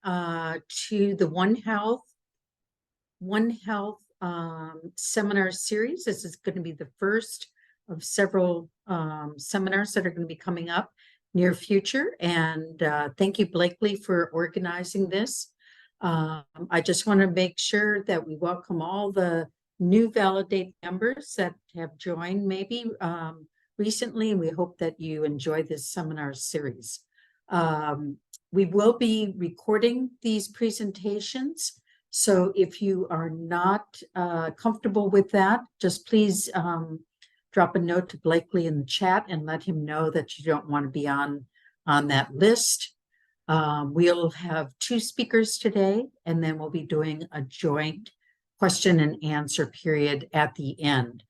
to the One Health seminar series. This is going to be the first of several seminars that are going to be coming up near future. And thank you, Blakely, for organizing this. I just want to make sure that we welcome all the new Validate members that have joined maybe recently, and we hope that you enjoy this seminar series. We will be recording these presentations, so if you are not comfortable with that, just please drop a note to Blakely in the chat and let him know that you don't want to be on that list. We'll have 2 speakers today, and then we'll be doing a joint question and answer period at the end.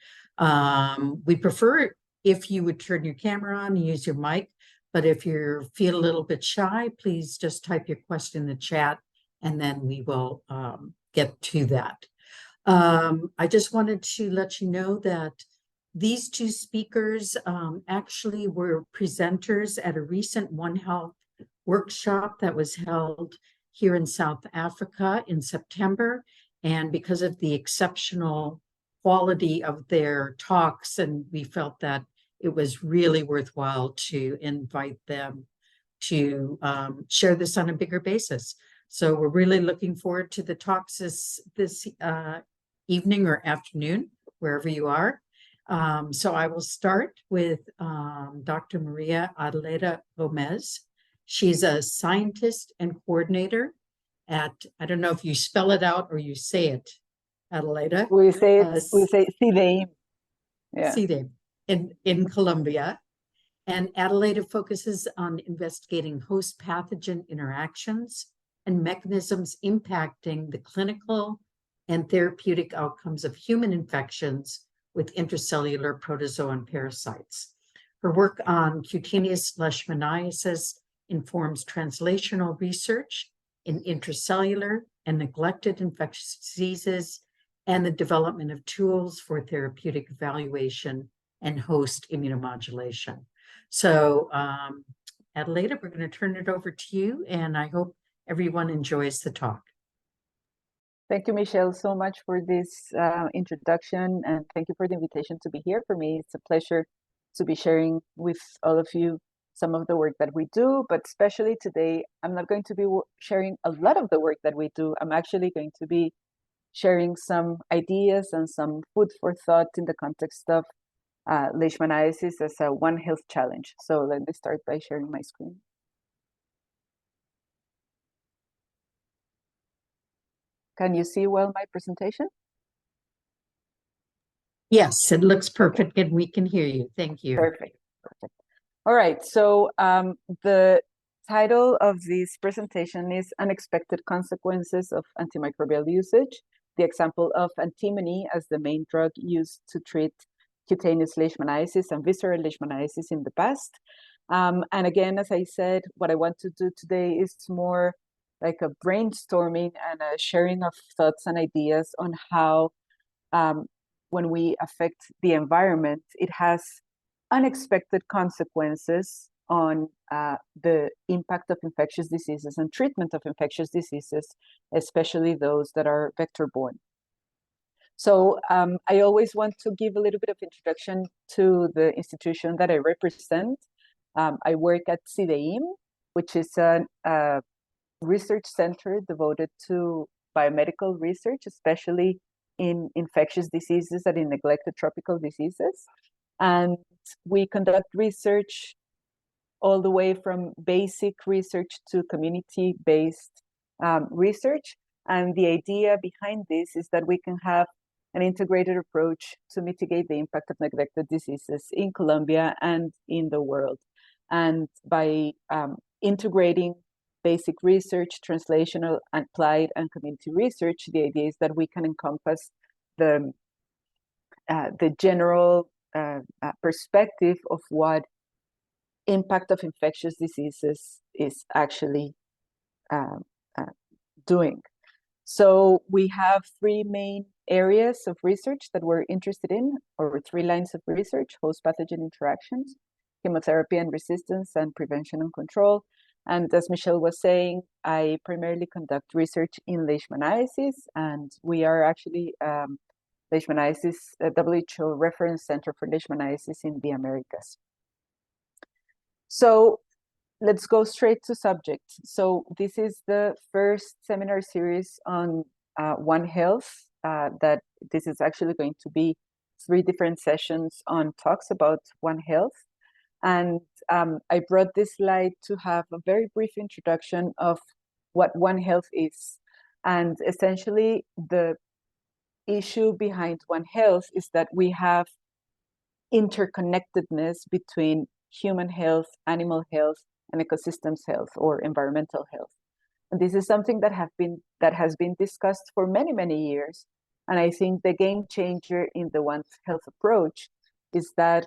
We prefer if you would turn your camera on and use your mic, but if you feel a little bit shy, please just type your question in the chat, and then we will get to that. I just wanted to let you know that these 2 speakers actually were presenters at a recent One Health workshop that was held here in South Africa in September. And because of the exceptional quality of their talks, and we felt that it was really worthwhile to invite them to share this on a bigger basis. So we're really looking forward to the talks this evening or afternoon, wherever you are. So I will start with Dr. Maria Adelaida Gomez. She's a scientist and coordinator at, I don't know if you spell it out or you say it, Adelaida. We say CDEIM. Yeah. CDEIM in Colombia. And Adelaida focuses on investigating host pathogen interactions and mechanisms impacting the clinical and therapeutic outcomes of human infections with intracellular protozoa and parasites. Her work on cutaneous leishmaniasis informs translational research in intracellular and neglected infectious diseases and the development of tools for therapeutic evaluation and host immunomodulation. So, Adelaida, we're going to turn it over to you, and I hope everyone enjoys the talk. Thank you, Michelle, so much for this introduction, and thank you for the invitation to be here. For me, it's a pleasure to be sharing with all of you some of the work that we do, but especially today, I'm not going to be sharing a lot of the work that we do. I'm actually going to be sharing some ideas and some food for thought in the context of Leishmaniasis as a One Health challenge. So let me start by sharing my screen. Can you see well my presentation? Yes, it looks perfect, and we can hear you. Thank you. Perfect. All right, so the title of this presentation is Unexpected Consequences of Antimicrobial Usage, the example of antimony as the main drug used to treat cutaneous leishmaniasis and visceral leishmaniasis in the past. And again, as I said, what I want to do today is more like a brainstorming and a sharing of thoughts and ideas on how when we affect the environment, it has unexpected consequences on the impact of infectious diseases and treatment of infectious diseases, especially those that are vector-borne. So I always want to give a little bit of introduction to the institution that I represent. I work at CDEIM, which is a research center devoted to biomedical research, especially in infectious diseases and in neglected tropical diseases. And we conduct research all the way from basic research to community-based research. And the idea behind this is that we can have an integrated approach to mitigate the impact of neglected diseases in Colombia and in the world. And by integrating basic research, translational, applied, and community research, the idea is that we can encompass the general perspective of what impact of infectious diseases is actually doing. So we have 3 main areas of research that we're interested in, or 3 lines of research: host pathogen interactions, chemotherapy and resistance, and prevention and control. And as Michelle was saying, I primarily conduct research in Leishmaniasis, and we are actually Leishmaniasis, WHO Reference Center for Leishmaniasis in the Americas. So let's go straight to subject. So this is the first seminar series on One Health. That this is actually going to be 3 different sessions on talks about One Health. And I brought this slide to have a very brief introduction of what One Health is. And essentially, the issue behind One Health is that we have interconnectedness between human health, animal health, and ecosystems health or environmental health. And this is something that has been discussed for many, many years. And I think the game changer in the One Health approach is that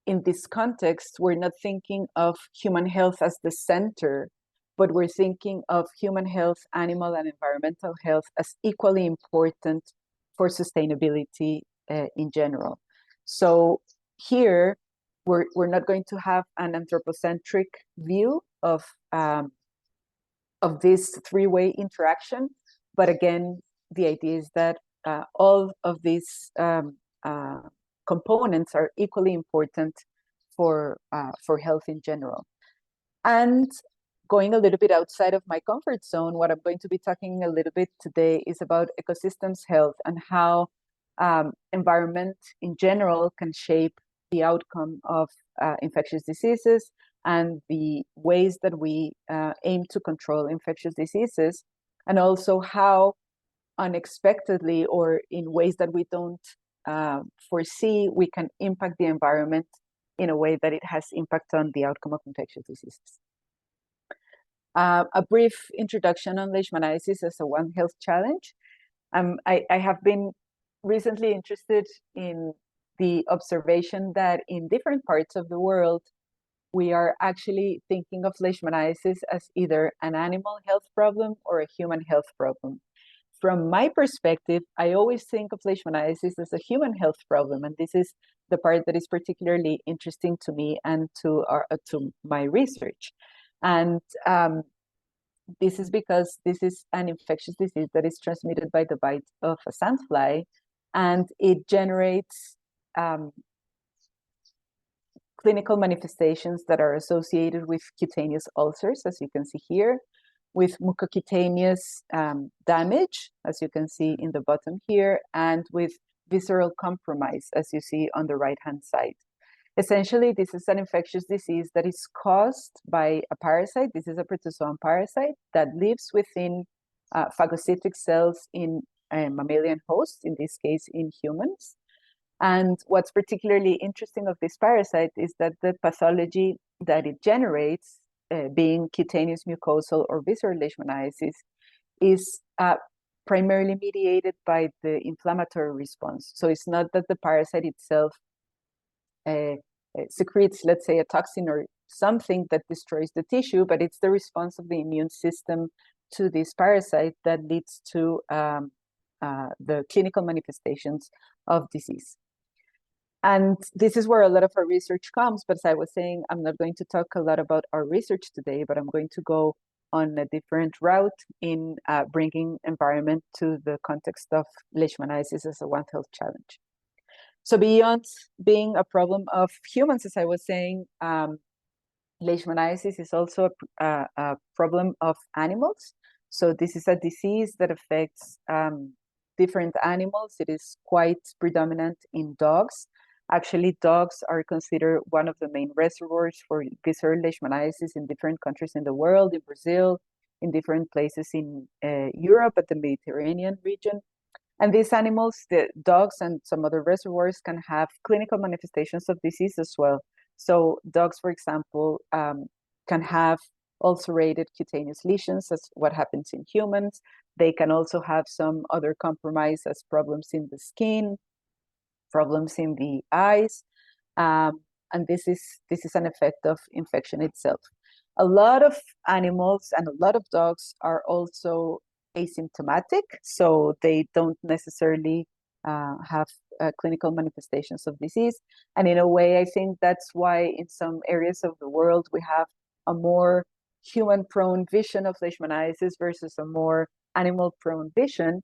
in this context, we're not thinking of human health as the center, but we're thinking of human health, animal and environmental health as equally important for sustainability in general. So here, we're not going to have an anthropocentric view of this 3-way interaction, but again, the idea is that all of these components are equally important for health in general. And going a little bit outside of my comfort zone, what I'm going to be talking a little bit today is about ecosystems health and how environment in general can shape the outcome of infectious diseases and the ways that we aim to control infectious diseases, and also how unexpectedly or in ways that we don't foresee, we can impact the environment in a way that it has impact on the outcome of infectious diseases. A brief introduction on Leishmaniasis as a One Health challenge. I have been recently interested in the observation that in different parts of the world, we are actually thinking of Leishmaniasis as either an animal health problem or a human health problem. From my perspective, I always think of Leishmaniasis as a human health problem, and this is the part that is particularly interesting to me and to my research. And this is because this is an infectious disease that is transmitted by the bite of a sandfly, and it generates clinical manifestations that are associated with cutaneous ulcers, as you can see here, with mucocutaneous damage, as you can see in the bottom here, and with visceral compromise, as you see on the right-hand side. Essentially, this is an infectious disease that is caused by a parasite. This is a protozoan parasite that lives within phagocytic cells in mammalian hosts, in this case in humans. And what's particularly interesting of this parasite is that the pathology that it generates, being cutaneous mucosal or visceral leishmaniasis, is primarily mediated by the inflammatory response. So it's not that the parasite itself secretes, let's say, a toxin or something that destroys the tissue, but it's the response of the immune system to this parasite that leads to the clinical manifestations of disease. And this is where a lot of our research comes, but as I was saying, I'm not going to talk a lot about our research today, but I'm going to go on a different route in bringing environment to the context of Leishmaniasis as a One Health challenge. So beyond being a problem of humans, as I was saying, Leishmaniasis is also a problem of animals. So this is a disease that affects different animals. It is quite predominant in dogs. Actually, dogs are considered one of the main reservoirs for visceral leishmaniasis in different countries in the world, in Brazil, in different places in Europe, at the Mediterranean region. And these animals, the dogs and some other reservoirs, can have clinical manifestations of disease as well. So dogs, for example, can have ulcerated cutaneous lesions, as what happens in humans. They can also have some other compromise as problems in the skin, problems in the eyes, and this is an effect of infection itself. A lot of animals and a lot of dogs are also asymptomatic, so they don't necessarily have clinical manifestations of disease. And in a way, I think that's why in some areas of the world we have a more human-prone vision of leishmaniasis versus a more animal-prone vision,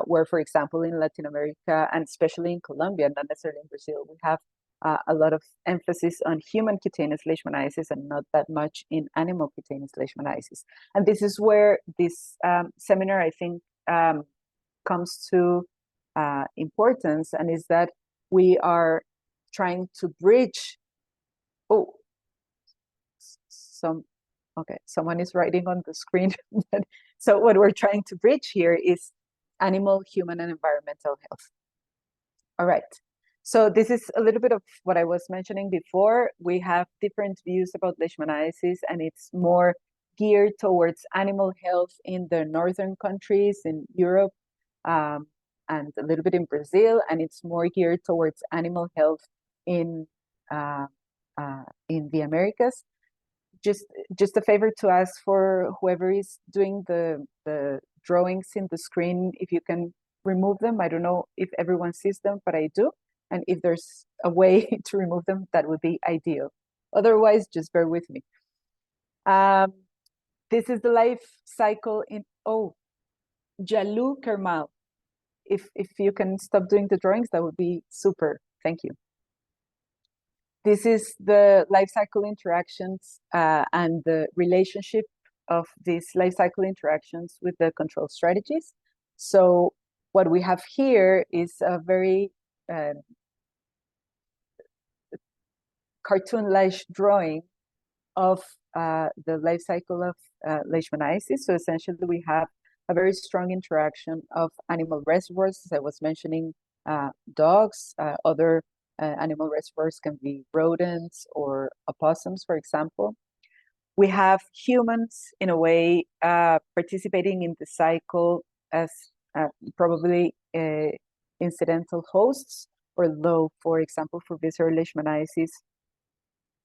where, for example, in Latin America, and especially in Colombia, not necessarily in Brazil, we have a lot of emphasis on human cutaneous leishmaniasis and not that much in animal cutaneous leishmaniasis. And this is where this seminar, I think, comes to importance, and is that we are trying to bridge. Oh, okay, someone is writing on the screen. So what we're trying to bridge here is animal, human, and environmental health. All right. So this is a little bit of what I was mentioning before. We have different views about leishmaniasis, and it's more geared towards animal health in the northern countries in Europe, and a little bit in Brazil, and it's more geared towards animal health in the Americas. Just a favor to ask for whoever is doing the drawings in the screen, if you can remove them. I don't know if everyone sees them, but I do. And if there's a way to remove them, that would be ideal. Otherwise, just bear with me. This is the life cycle in, Jalou Kermal. If you can stop doing the drawings, that would be super. Thank you. This is the life cycle interactions and the relationship of these life cycle interactions with the control strategies. So what we have here is a very cartoon-like drawing of the life cycle of leishmaniasis. So essentially, we have a very strong interaction of animal reservoirs. As I was mentioning, dogs, other animal reservoirs can be rodents or opossums, for example. We have humans, in a way, participating in the cycle as probably incidental hosts, although, for example, for visceral leishmaniasis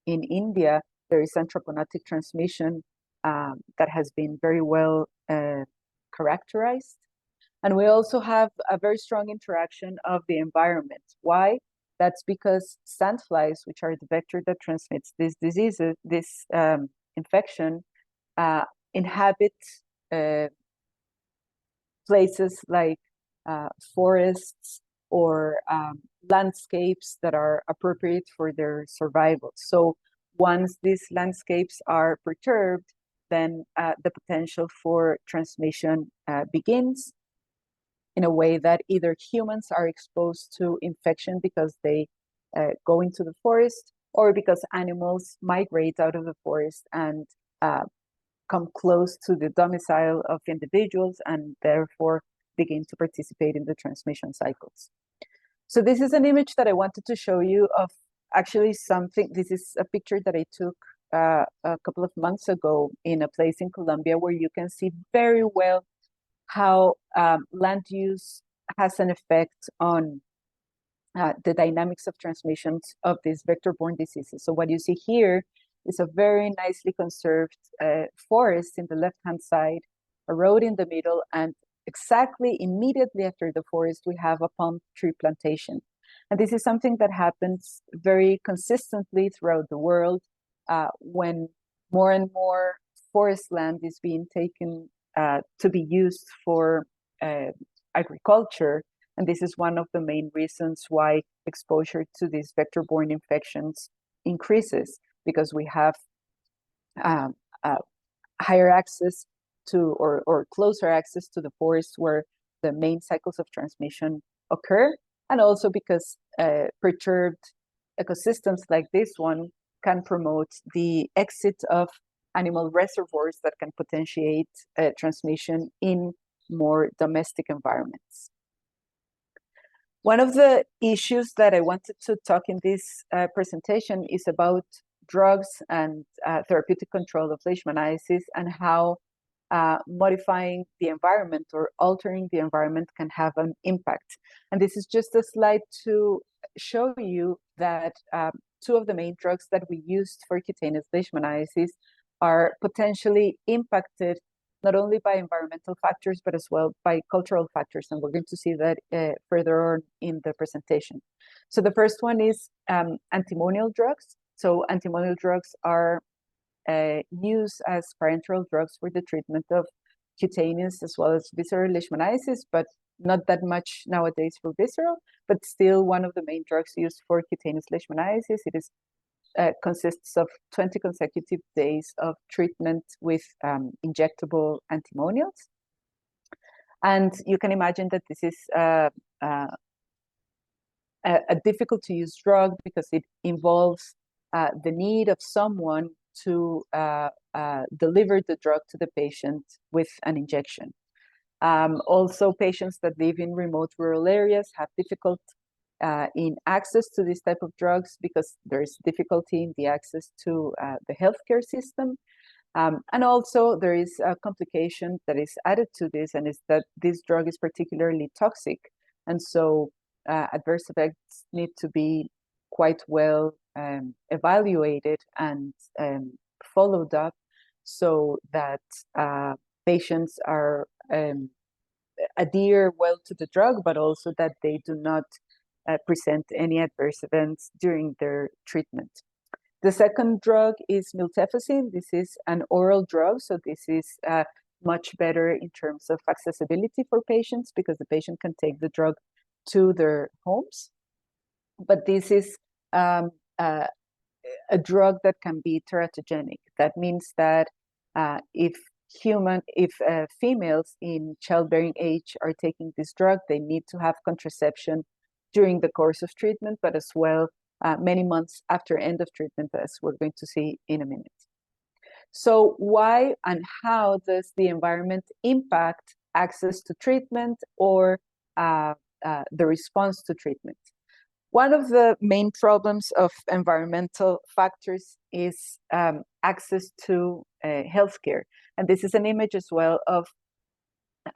in India, there is anthroponotic transmission that has been very well characterized. And we also have a very strong interaction of the environment. Why? That's because sandflies, which are the vector that transmits this disease, this infection, inhabit places like forests or landscapes that are appropriate for their survival. So once these landscapes are perturbed, then the potential for transmission begins, in a way that either humans are exposed to infection because they go into the forest, or because animals migrate out of the forest and come close to the domicile of individuals and therefore begin to participate in the transmission cycles. So this is an image that I wanted to show you of actually something. This is a picture that I took a couple of months ago in a place in Colombia, where you can see very well how land use has an effect on the dynamics of transmissions of these vector-borne diseases. So what you see here is a very nicely conserved forest in the left-hand side, a road in the middle, and exactly immediately after the forest, we have a palm tree plantation. And this is something that happens very consistently throughout the world when more and more forest land is being taken to be used for agriculture. And this is one of the main reasons why exposure to these vector-borne infections increases, because we have higher access to, or closer access to the forest where the main cycles of transmission occur, and also because perturbed ecosystems like this one can promote the exit of animal reservoirs that can potentiate transmission in more domestic environments. One of the issues that I wanted to talk in this presentation is about drugs and therapeutic control of leishmaniasis, and how modifying the environment or altering the environment can have an impact. And this is just a slide to show you that two of the main drugs that we used for cutaneous leishmaniasis are potentially impacted not only by environmental factors, but as well by cultural factors. And we're going to see that further on in the presentation. So the first one is antimonial drugs. So antimonial drugs are used as parenteral drugs for the treatment of cutaneous as well as visceral leishmaniasis, but not that much nowadays for visceral, but still one of the main drugs used for cutaneous leishmaniasis. It is consists of 20 consecutive days of treatment with injectable antimonials. And you can imagine that this is a difficult to use drug because it involves the need of someone to deliver the drug to the patient with an injection. Also, patients that live in remote rural areas have difficulty in access to this type of drugs because there's difficulty in the access to the healthcare system. And also there is a complication that is added to this, and is that this drug is particularly toxic. And so adverse effects need to be quite well evaluated and followed up so that patients are adhere well to the drug, but also that they do not present any adverse events during their treatment. The second drug is miltefosine. This is an oral drug, so this is much better in terms of accessibility for patients because the patient can take the drug to their homes. But this is a drug that can be teratogenic. That means that if females in childbearing age are taking this drug, they need to have contraception during the course of treatment, but as well many months after end of treatment, as we're going to see in a minute. So why and how does the environment impact access to treatment or the response to treatment? One of the main problems of environmental factors is access to healthcare. And this is an image as well of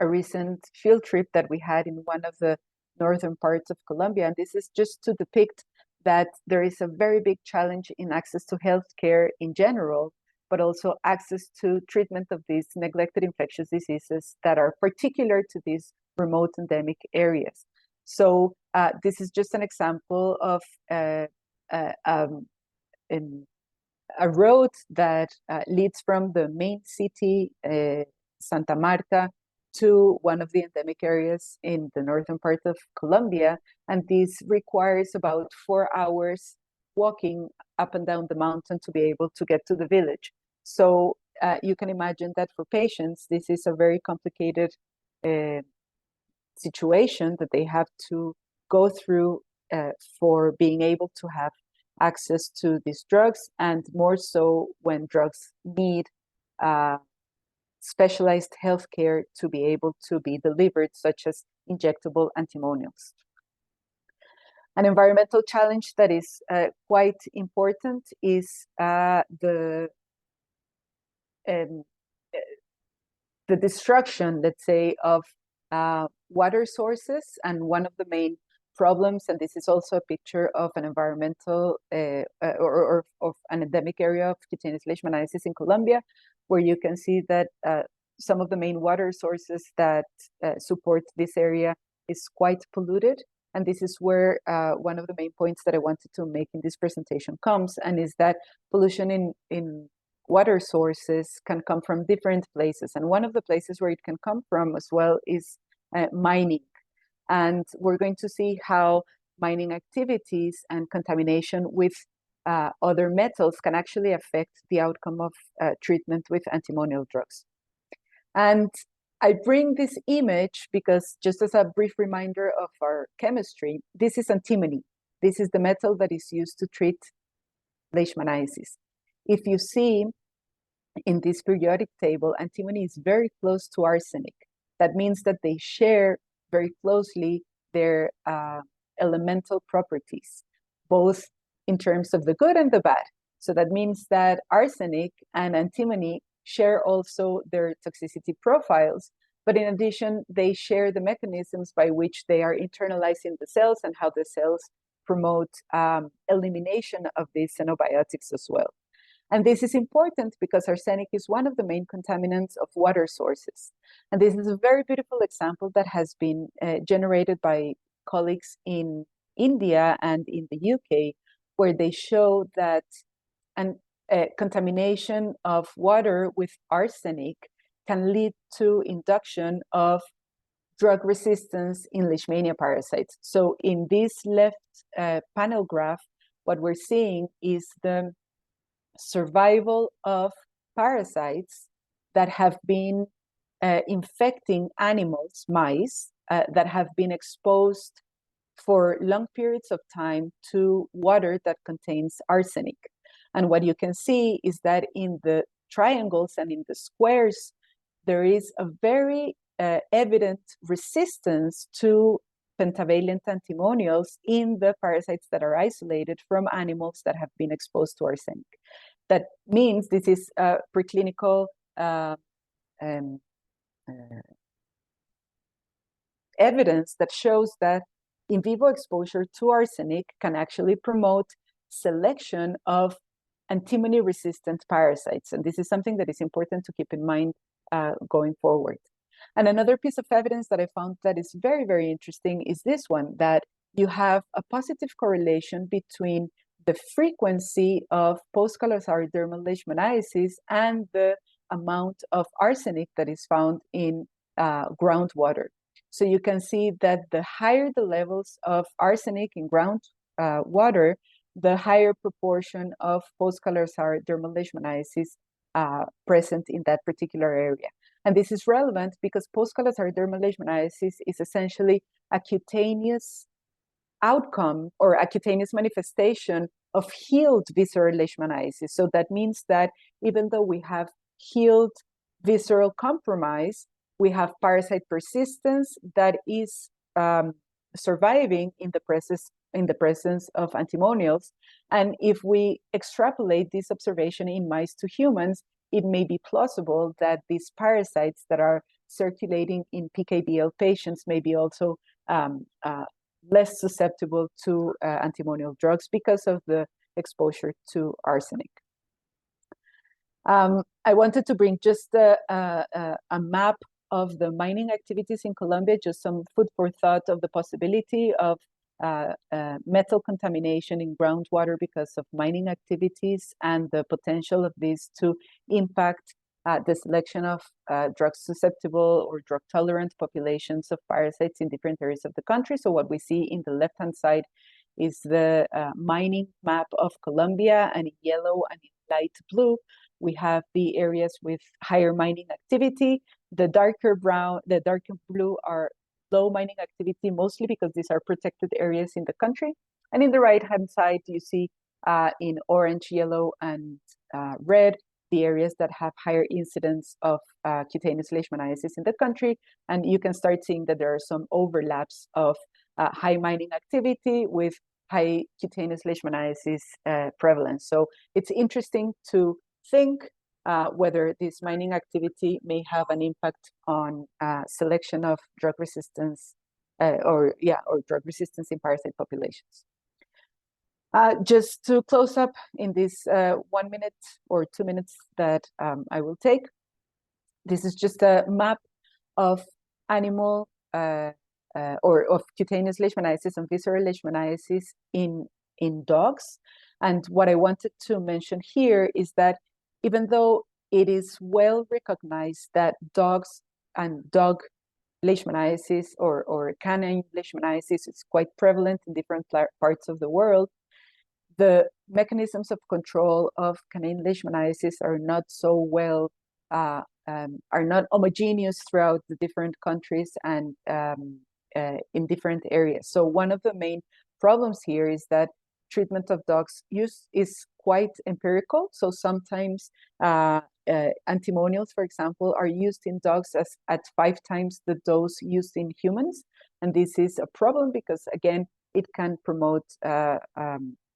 a recent field trip that we had in one of the northern parts of Colombia. And this is just to depict that there is a very big challenge in access to healthcare in general, but also access to treatment of these neglected infectious diseases that are particular to these remote endemic areas. So this is just an example of a road that leads from the main city, Santa Marta, to one of the endemic areas in the northern part of Colombia. And this requires about 4 hours walking up and down the mountain to be able to get to the village. So you can imagine that for patients, this is a very complicated situation that they have to go through for being able to have access to these drugs, and more so when drugs need specialized healthcare to be able to be delivered, such as injectable antimonials. An environmental challenge that is quite important is the destruction, let's say, of water sources. And one of the main problems, and this is also a picture of an environmental or of an endemic area of cutaneous leishmaniasis in Colombia, where you can see that some of the main water sources that support this area is quite polluted. And this is where one of the main points that I wanted to make in this presentation comes, and is that pollution in water sources can come from different places. And one of the places where it can come from as well is mining. And we're going to see how mining activities and contamination with other metals can actually affect the outcome of treatment with antimonial drugs. And I bring this image because, just as a brief reminder of our chemistry, this is antimony. This is the metal that is used to treat leishmaniasis. If you see in this periodic table, antimony is very close to arsenic. That means that they share very closely their elemental properties, both in terms of the good and the bad. So that means that arsenic and antimony share also their toxicity profiles, but in addition, they share the mechanisms by which they are internalizing the cells and how the cells promote elimination of these xenobiotics as well. And this is important because arsenic is one of the main contaminants of water sources. And this is a very beautiful example that has been generated by colleagues in India and in the UK, where they show that, and contamination of water with arsenic can lead to induction of drug resistance in Leishmania parasites. So in this left panel graph, what we're seeing is the survival of parasites that have been infecting animals, mice, that have been exposed for long periods of time to water that contains arsenic. And what you can see is that in the triangles and in the squares, there is a very evident resistance to pentavalent antimonials in the parasites that are isolated from animals that have been exposed to arsenic. That means this is preclinical evidence that shows that in vivo exposure to arsenic can actually promote selection of antimony resistant parasites. And this is something that is important to keep in mind going forward. And another piece of evidence that I found that is very, very interesting is this one, that you have a positive correlation between the frequency of post-callosal dermal leishmaniasis and the amount of arsenic that is found in groundwater. So you can see that the higher the levels of arsenic in groundwater, the higher proportion of post-callosal dermal leishmaniasis present in that particular area. And this is relevant because post-callosal dermal leishmaniasis is essentially a cutaneous outcome or a cutaneous manifestation of healed visceral leishmaniasis. So that means that even though we have healed visceral compromise, we have parasite persistence that is surviving in the presence of antimonials. And if we extrapolate this observation in mice to humans, it may be plausible that these parasites that are circulating in PKBL patients may be also less susceptible to antimonial drugs because of the exposure to arsenic. I wanted to bring just a map of the mining activities in Colombia, just some food for thought of the possibility of metal contamination in groundwater because of mining activities and the potential of these to impact the selection of drug susceptible or drug tolerant populations of parasites in different areas of the country. So what we see in the left-hand side is the mining map of Colombia, and in yellow and in light blue, we have the areas with higher mining activity. The darker brown, the darker blue are low mining activity, mostly because these are protected areas in the country. And in the right-hand side, you see in orange, yellow, and red, the areas that have higher incidence of cutaneous leishmaniasis in the country. And you can start seeing that there are some overlaps of high mining activity with high cutaneous leishmaniasis prevalence. So it's interesting to think whether this mining activity may have an impact on selection of drug resistance or drug resistance in parasite populations. Just to close up in this 1 minute or 2 minutes that I will take, this is just a map of animal or of cutaneous leishmaniasis and visceral leishmaniasis in dogs. And what I wanted to mention here is that even though it is well recognized that dogs and dog leishmaniasis or canine leishmaniasis is quite prevalent in different parts of the world, the mechanisms of control of canine leishmaniasis are not so well, are not homogeneous throughout the different countries and in different areas. So one of the main problems here is that treatment of dogs use is quite empirical. So sometimes antimonials, for example, are used in dogs at 5 times the dose used in humans. And this is a problem because, again, it can promote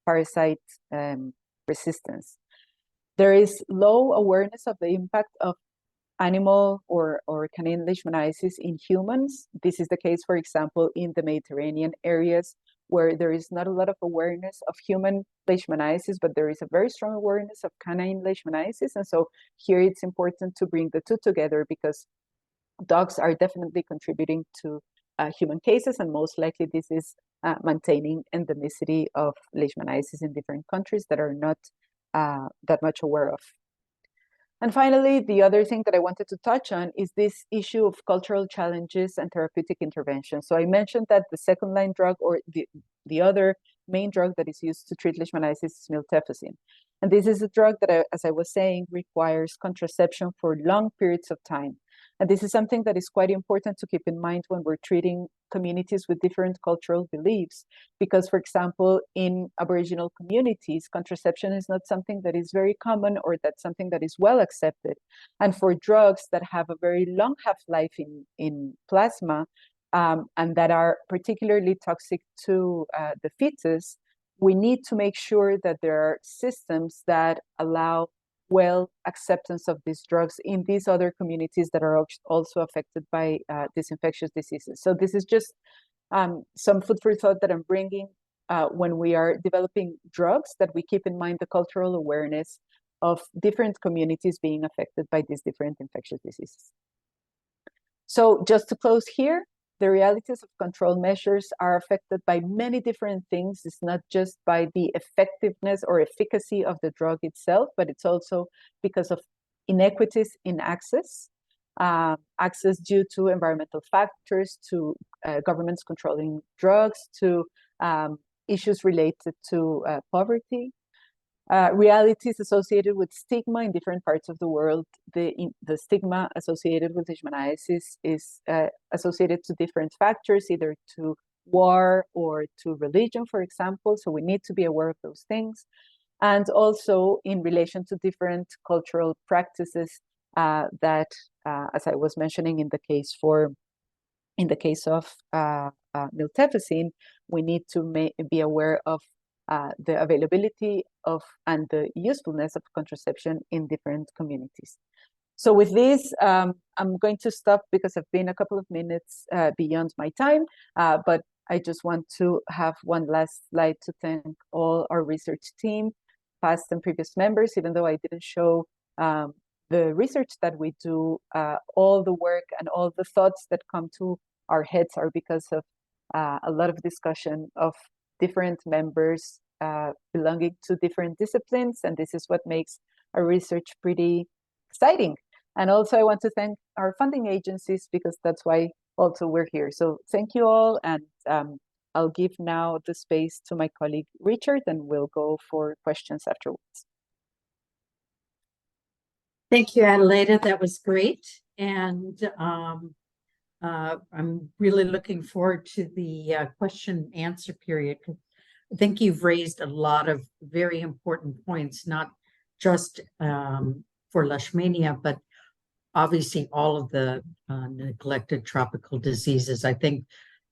parasite resistance. There is low awareness of the impact of animal or canine leishmaniasis in humans. This is the case, for example, in the Mediterranean areas where there is not a lot of awareness of human leishmaniasis, but there is a very strong awareness of canine leishmaniasis. And so here it's important to bring the two together because dogs are definitely contributing to human cases, and most likely this is maintaining endemicity of leishmaniasis in different countries that are not that much aware of. And finally, the other thing that I wanted to touch on is this issue of cultural challenges and therapeutic intervention. So I mentioned that the second-line drug, or the other main drug that is used to treat leishmaniasis, is miltefosine. And this is a drug that, as I was saying, requires contraception for long periods of time. And this is something that is quite important to keep in mind when we're treating communities with different cultural beliefs. Because, for example, in Aboriginal communities, contraception is not something that is very common or that's something that is well accepted. And for drugs that have a very long half-life in plasma, and that are particularly toxic to the fetus, we need to make sure that there are systems that allow well acceptance of these drugs in these other communities that are also affected by these infectious diseases. So this is just some food for thought that I'm bringing when we are developing drugs, that we keep in mind the cultural awareness of different communities being affected by these different infectious diseases. So just to close here, the realities of control measures are affected by many different things. It's not just by the effectiveness or efficacy of the drug itself, but it's also because of inequities in access, access due to environmental factors, to governments controlling drugs, to issues related to poverty. Realities associated with stigma in different parts of the world. The stigma associated with leishmaniasis is associated to different factors, either to war or to religion, for example. So we need to be aware of those things. And also in relation to different cultural practices that, as I was mentioning in the case of miltefosine, we need to be aware of the availability of and the usefulness of contraception in different communities. So with this, I'm going to stop because I've been a couple of minutes beyond my time, but I just want to have one last slide to thank all our research team, past and previous members. Even though I didn't show the research that we do, all the work and all the thoughts that come to our heads are because of a lot of discussion of different members belonging to different disciplines, and this is what makes our research pretty exciting. And also I want to thank our funding agencies, because that's why also we're here. So thank you all, and I'll give now the space to my colleague Richard, and we'll go for questions afterwards. Thank you, Adelaida. That was great. And I'm really looking forward to the question and answer period. I think you've raised a lot of very important points, not just for Leishmania, but obviously all of the neglected tropical diseases. I think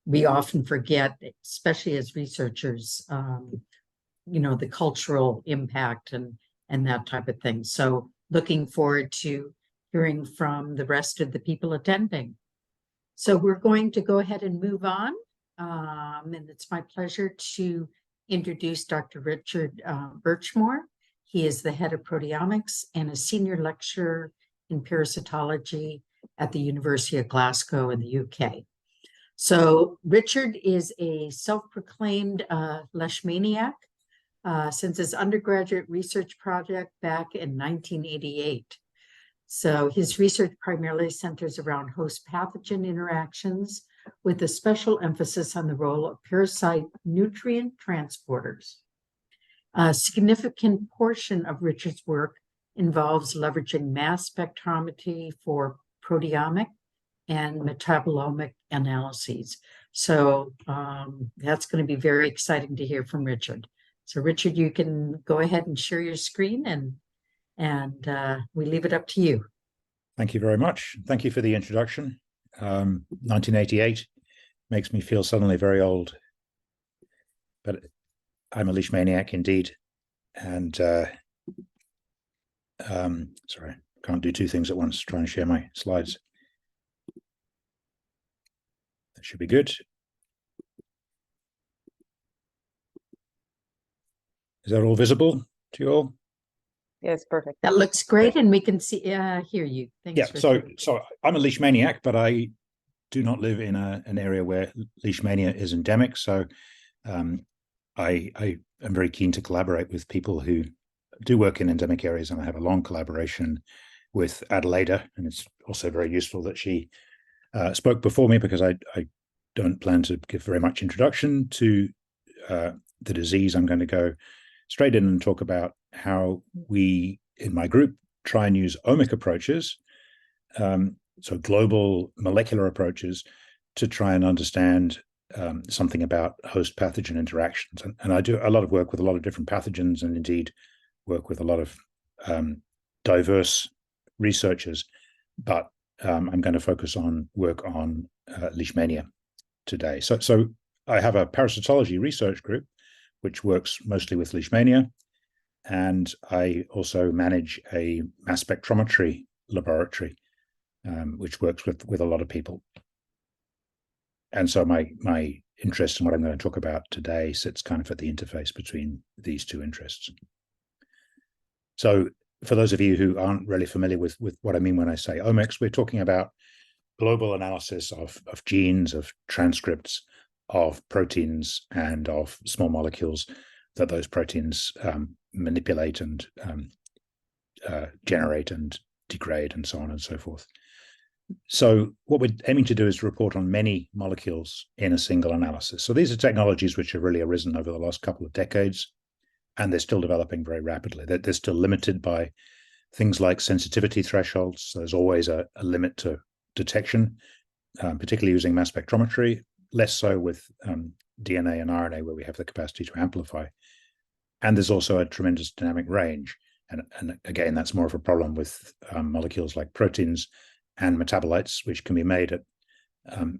we often forget, especially as researchers, the cultural impact and that type of thing. So looking forward to hearing from the rest of the people attending. So we're going to go ahead and move on. And it's my pleasure to introduce Dr. Richard Burchmore. He is the head of proteomics and a senior lecturer in parasitology at the University of Glasgow in the UK. So Richard is a self-proclaimed Leishmaniac since his undergraduate research project back in 1988. So his research primarily centers around host pathogen interactions, with a special emphasis on the role of parasite nutrient transporters. A significant portion of Richard's work involves leveraging mass spectrometry for proteomic and metabolomic analyses. So that's going to be very exciting to hear from Richard. So Richard, you can go ahead and share your screen, and we leave it up to you. Thank you very much. Thank you for the introduction. 1988 makes me feel suddenly very old, but I'm a Leishmaniac indeed. And sorry, can't do two things at once. Try and share my slides. That should be good. Is that all visible to you all? Yes, perfect. That looks great, and we can see, hear you. Thanks. Yeah, so I'm a Leishmaniac, but I do not live in an area where Leishmania is endemic. So I am very keen to collaborate with people who do work in endemic areas, and I have a long collaboration with Adelaida, and it's also very useful that she spoke before me, because I don't plan to give very much introduction to the disease. I'm going to go straight in and talk about how we, in my group, try and use Omic approaches, so global molecular approaches, to try and understand something about host pathogen interactions. And I do a lot of work with a lot of different pathogens, and indeed work with a lot of diverse researchers, but I'm going to focus on work on Leishmania today. So I have a parasitology research group which works mostly with Leishmania, and I also manage a mass spectrometry laboratory which works with a lot of people. And so my interest in what I'm going to talk about today sits kind of at the interface between these two interests. So for those of you who aren't really familiar with what I mean when I say omics, we're talking about global analysis of genes, of transcripts, of proteins, and of small molecules that those proteins manipulate and generate and degrade, and so on and so forth. So what we're aiming to do is report on many molecules in a single analysis. So these are technologies which have really arisen over the last couple of decades, and they're still developing very rapidly. They're still limited by things like sensitivity thresholds. So there's always a limit to detection, particularly using mass spectrometry, less so with DNA and RNA, where we have the capacity to amplify. And there's also a tremendous dynamic range. And again, that's more of a problem with molecules like proteins and metabolites, which can be made at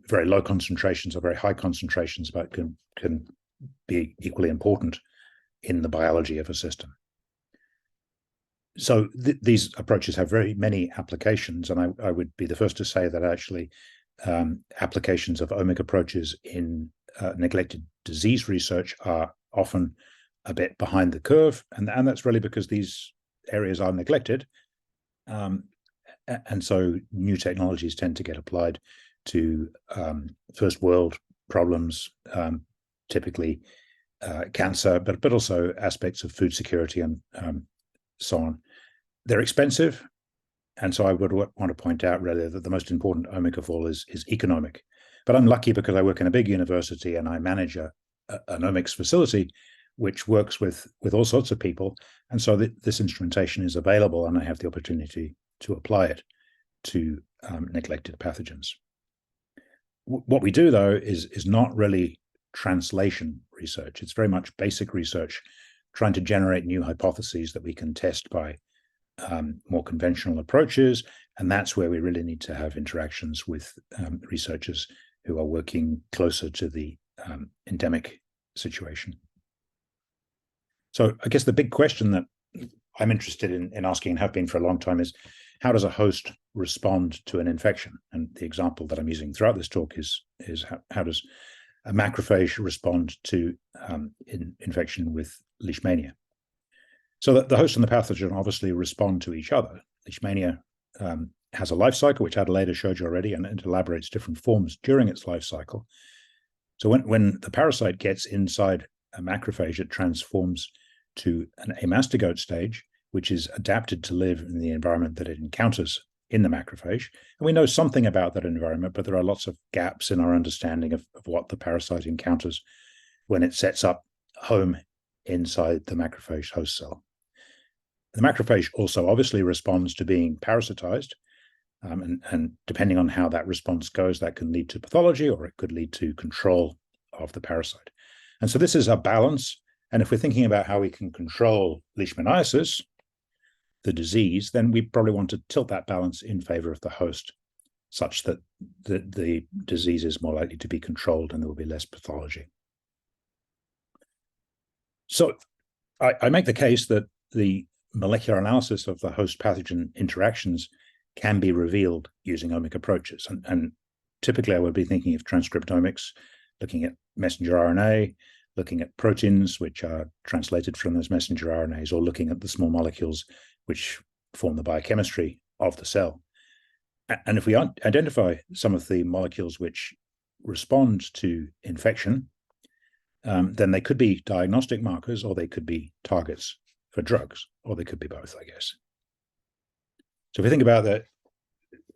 very low concentrations or very high concentrations, but can be equally important in the biology of a system. So these approaches have very many applications, and I would be the first to say that actually applications of Omic approaches in neglected disease research are often a bit behind the curve, and that's really because these areas are neglected. And so new technologies tend to get applied to first world problems, typically cancer, but also aspects of food security and so on. They're expensive, and so I would want to point out really that the most important omic of all is economic. But I'm lucky because I work in a big university and I manage an omics facility which works with all sorts of people, and so this instrumentation is available, and I have the opportunity to apply it to neglected pathogens. What we do, though, is not really translation research. It's very much basic research, trying to generate new hypotheses that we can test by more conventional approaches, and that's where we really need to have interactions with researchers who are working closer to the endemic situation. So I guess the big question that I'm interested in asking, and have been for a long time, is how does a host respond to an infection? And the example that I'm using throughout this talk is how does a macrophage respond to infection with Leishmania? So that the host and the pathogen obviously respond to each other. Leishmania has a life cycle, which Adelaida showed you already, and it elaborates different forms during its life cycle. So when the parasite gets inside a macrophage, it transforms to an amastigote stage, which is adapted to live in the environment that it encounters in the macrophage. And we know something about that environment, but there are lots of gaps in our understanding of what the parasite encounters when it sets up home inside the macrophage host cell. The macrophage also obviously responds to being parasitized, and depending on how that response goes, that can lead to pathology, or it could lead to control of the parasite. And so this is a balance. And if we're thinking about how we can control Leishmaniasis, the disease, then we probably want to tilt that balance in favor of the host, such that the disease is more likely to be controlled and there will be less pathology. So I make the case that the molecular analysis of the host pathogen interactions can be revealed using omic approaches. And typically I would be thinking of transcriptomics, looking at messenger RNA, looking at proteins which are translated from those messenger RNAs, or looking at the small molecules which form the biochemistry of the cell. And if we identify some of the molecules which respond to infection, then they could be diagnostic markers, or they could be targets for drugs, or they could be both, I guess. So if we think about that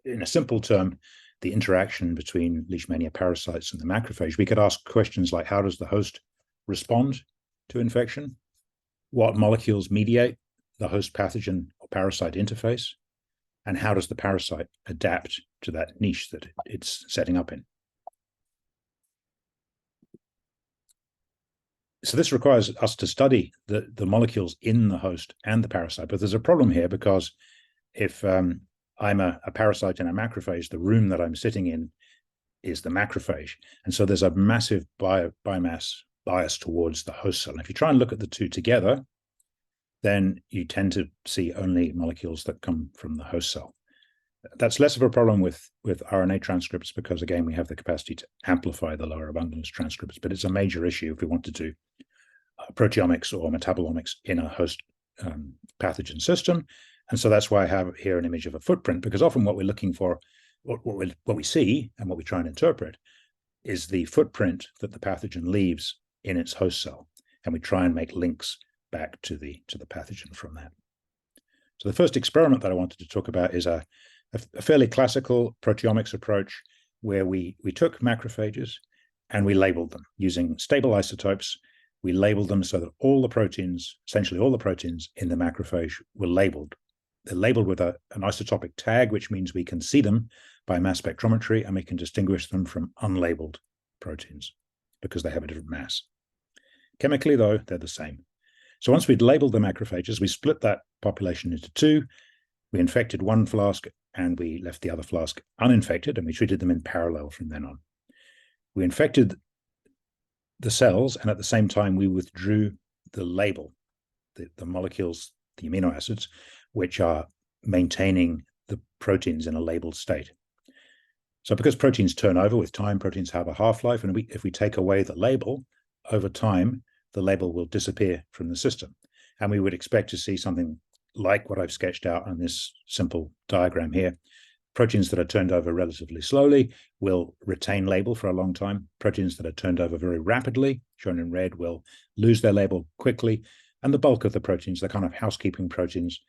in a simple term, the interaction between Leishmania parasites and the macrophage, we could ask questions like, how does the host respond to infection? What molecules mediate the host pathogen or parasite interface? And how does the parasite adapt to that niche that it's setting up in? So this requires us to study the molecules in the host and the parasite. But there's a problem here, because if I'm a parasite in a macrophage, the room that I'm sitting in is the macrophage. And so there's a massive biomass bias towards the host cell. And if you try and look at the two together, then you tend to see only molecules that come from the host cell. That's less of a problem with RNA transcripts, because again, we have the capacity to amplify the lower abundance transcripts, but it's a major issue if we want to do proteomics or metabolomics in a host pathogen system. And so that's why I have here an image of a footprint, because often what we're looking for, what we see and what we try and interpret is the footprint that the pathogen leaves in its host cell. And we try and make links back to the pathogen from that. So the first experiment that I wanted to talk about is a fairly classical proteomics approach, where we took macrophages and we labeled them using stable isotopes. We labeled them so that all the proteins, essentially all the proteins in the macrophage, were labeled. They're labeled with an isotopic tag, which means we can see them by mass spectrometry, and we can distinguish them from unlabeled proteins because they have a different mass. Chemically, though, they're the same. So once we'd labeled the macrophages, we split that population into two. We infected one flask and we left the other flask uninfected, and we treated them in parallel from then on. We infected the cells, and at the same time, we withdrew the label, the molecules, the amino acids, which are maintaining the proteins in a labeled state. So because proteins turn over with time, proteins have a half-life, and if we take away the label, over time, the label will disappear from the system. And we would expect to see something like what I've sketched out on this simple diagram here. Proteins that are turned over relatively slowly will retain label for a long time. Proteins that are turned over very rapidly, shown in red, will lose their label quickly. And the bulk of the proteins, the kind of housekeeping proteins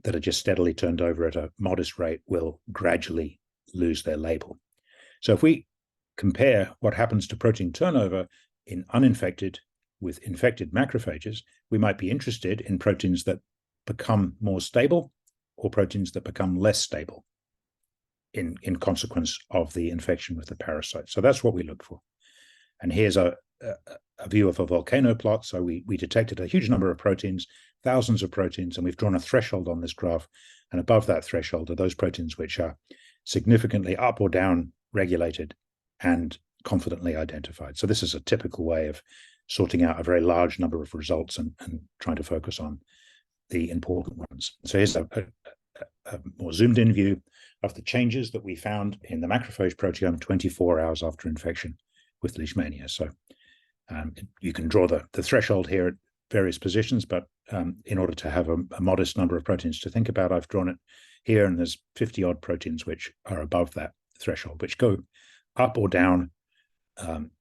that are just steadily turned over at a modest rate, will gradually lose their label. So if we compare what happens to protein turnover in uninfected with infected macrophages, we might be interested in proteins that become more stable or proteins that become less stable in consequence of the infection with the parasite. So that's what we look for. And here's a view of a volcano plot. So we detected a huge number of proteins, thousands of proteins, and we've drawn a threshold on this graph. And above that threshold are those proteins which are significantly up or down regulated and confidently identified. So this is a typical way of sorting out a very large number of results and trying to focus on the important ones. So here's a more zoomed in view of the changes that we found in the macrophage proteome 24 hours after infection with Leishmania. So you can draw the threshold here at various positions, but in order to have a modest number of proteins to think about, I've drawn it here, and there's 50 odd proteins which are above that threshold, which go up or down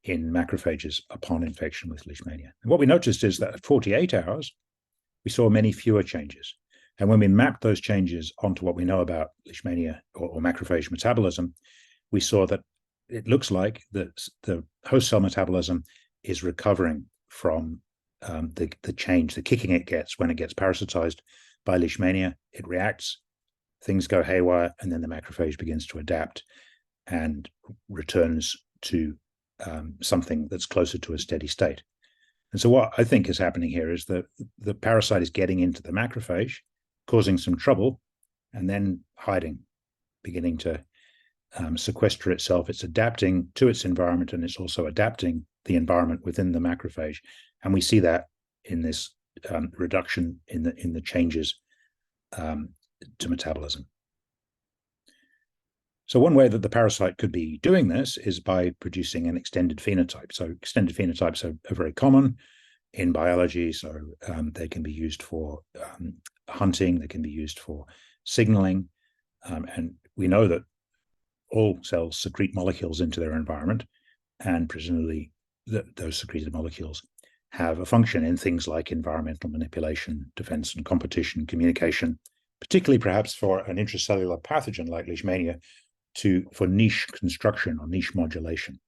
in macrophages upon infection with Leishmania. And what we noticed is that at 48 hours, we saw many fewer changes. And when we mapped those changes onto what we know about Leishmania or macrophage metabolism, we saw that it looks like the host cell metabolism is recovering from the change, the kicking it gets when it gets parasitized by Leishmania. It reacts, things go haywire, and then the macrophage begins to adapt and returns to something that's closer to a steady state. And so what I think is happening here is that the parasite is getting into the macrophage, causing some trouble, and then hiding, beginning to sequester itself. It's adapting to its environment, and it's also adapting the environment within the macrophage. And we see that in this reduction in the changes to metabolism. So one way that the parasite could be doing this is by producing an extended phenotype. So extended phenotypes are very common in biology. So they can be used for hunting, they can be used for signaling. And we know that all cells secrete molecules into their environment, and presumably those secreted molecules have a function in things like environmental manipulation, defense and competition, communication, particularly perhaps for an intracellular pathogen like Leishmania for niche construction or niche modulation.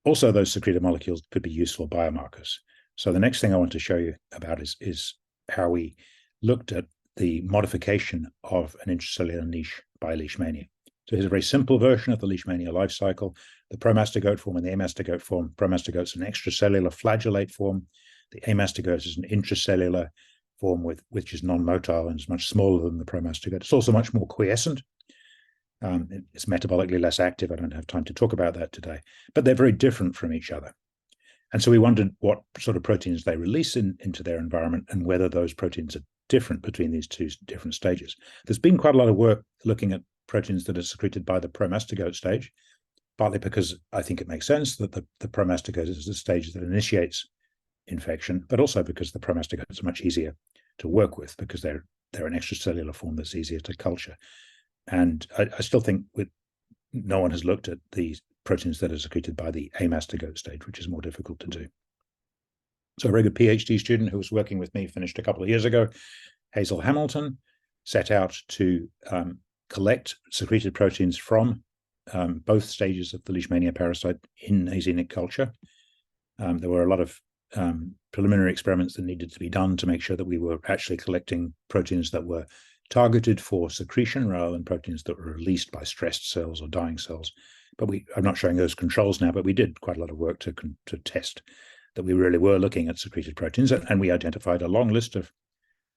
Also, those secreted molecules could be useful biomarkers. So the next thing I want to show you about is how we looked at the modification of an intracellular niche by Leishmania. So here's a very simple version of the Leishmania life cycle. The promastigote form and the amastigote form. Promastigote is an extracellular flagellate form. The amastigote is an intracellular form which is non-motile and is much smaller than the promastigote. It's also much more quiescent. It's metabolically less active. I don't have time to talk about that today, but they're very different from each other. And so we wondered what sort of proteins they release into their environment and whether those proteins are different between these two different stages. There's been quite a lot of work looking at proteins that are secreted by the promastigote stage, partly because I think it makes sense that the promastigote is the stage that initiates infection, but also because the promastigotes are much easier to work with because they're an extracellular form that's easier to culture. And I still think no one has looked at the proteins that are secreted by the amastigote stage, which is more difficult to do. So a very good PhD student who was working with me finished a couple of years ago, Hazel Hamilton, set out to collect secreted proteins from both stages of the Leishmania parasite in azenic culture. There were a lot of preliminary experiments that needed to be done to make sure that we were actually collecting proteins that were targeted for secretion rather than proteins that were released by stressed cells or dying cells. But I'm not showing those controls now, but we did quite a lot of work to test that we really were looking at secreted proteins, and we identified a long list of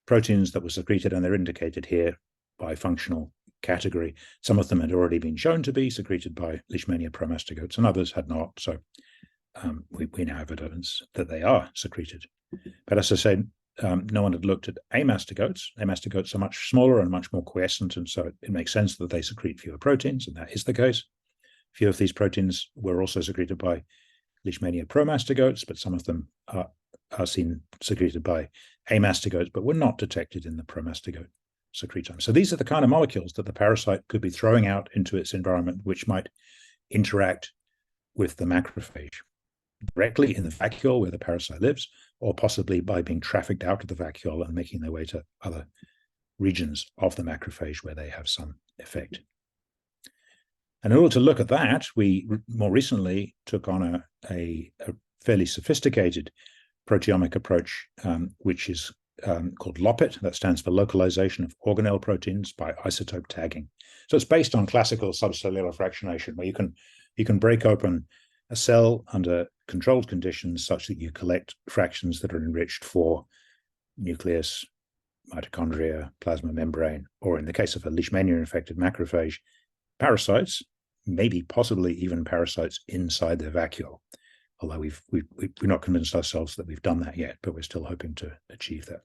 proteins that were secreted, and they're indicated here by functional category. Some of them had already been shown to be secreted by Leishmania promastigotes, and others had not. So we now have evidence that they are secreted. But as I said, no one had looked at amastigotes. Amastigotes are much smaller and much more quiescent, and so it makes sense that they secrete fewer proteins, and that is the case. Few of these proteins were also secreted by Leishmania promastigotes, but some of them are seen secreted by amastigotes, but were not detected in the promastigote secretome. So these are the kind of molecules that the parasite could be throwing out into its environment, which might interact with the macrophage directly in the vacuole where the parasite lives, or possibly by being trafficked out of the vacuole and making their way to other regions of the macrophage where they have some effect. And in order to look at that, we more recently took on a fairly sophisticated proteomic approach, which is called LOPIT. That stands for localization of organelle proteins by isotope tagging. So it's based on classical subcellular fractionation, where you can break open a cell under controlled conditions such that you collect fractions that are enriched for nucleus, mitochondria, plasma membrane, or in the case of a Leishmania-infected macrophage, parasites, maybe possibly even parasites inside their vacuole. Although we're not convinced ourselves that we've done that yet, but we're still hoping to achieve that.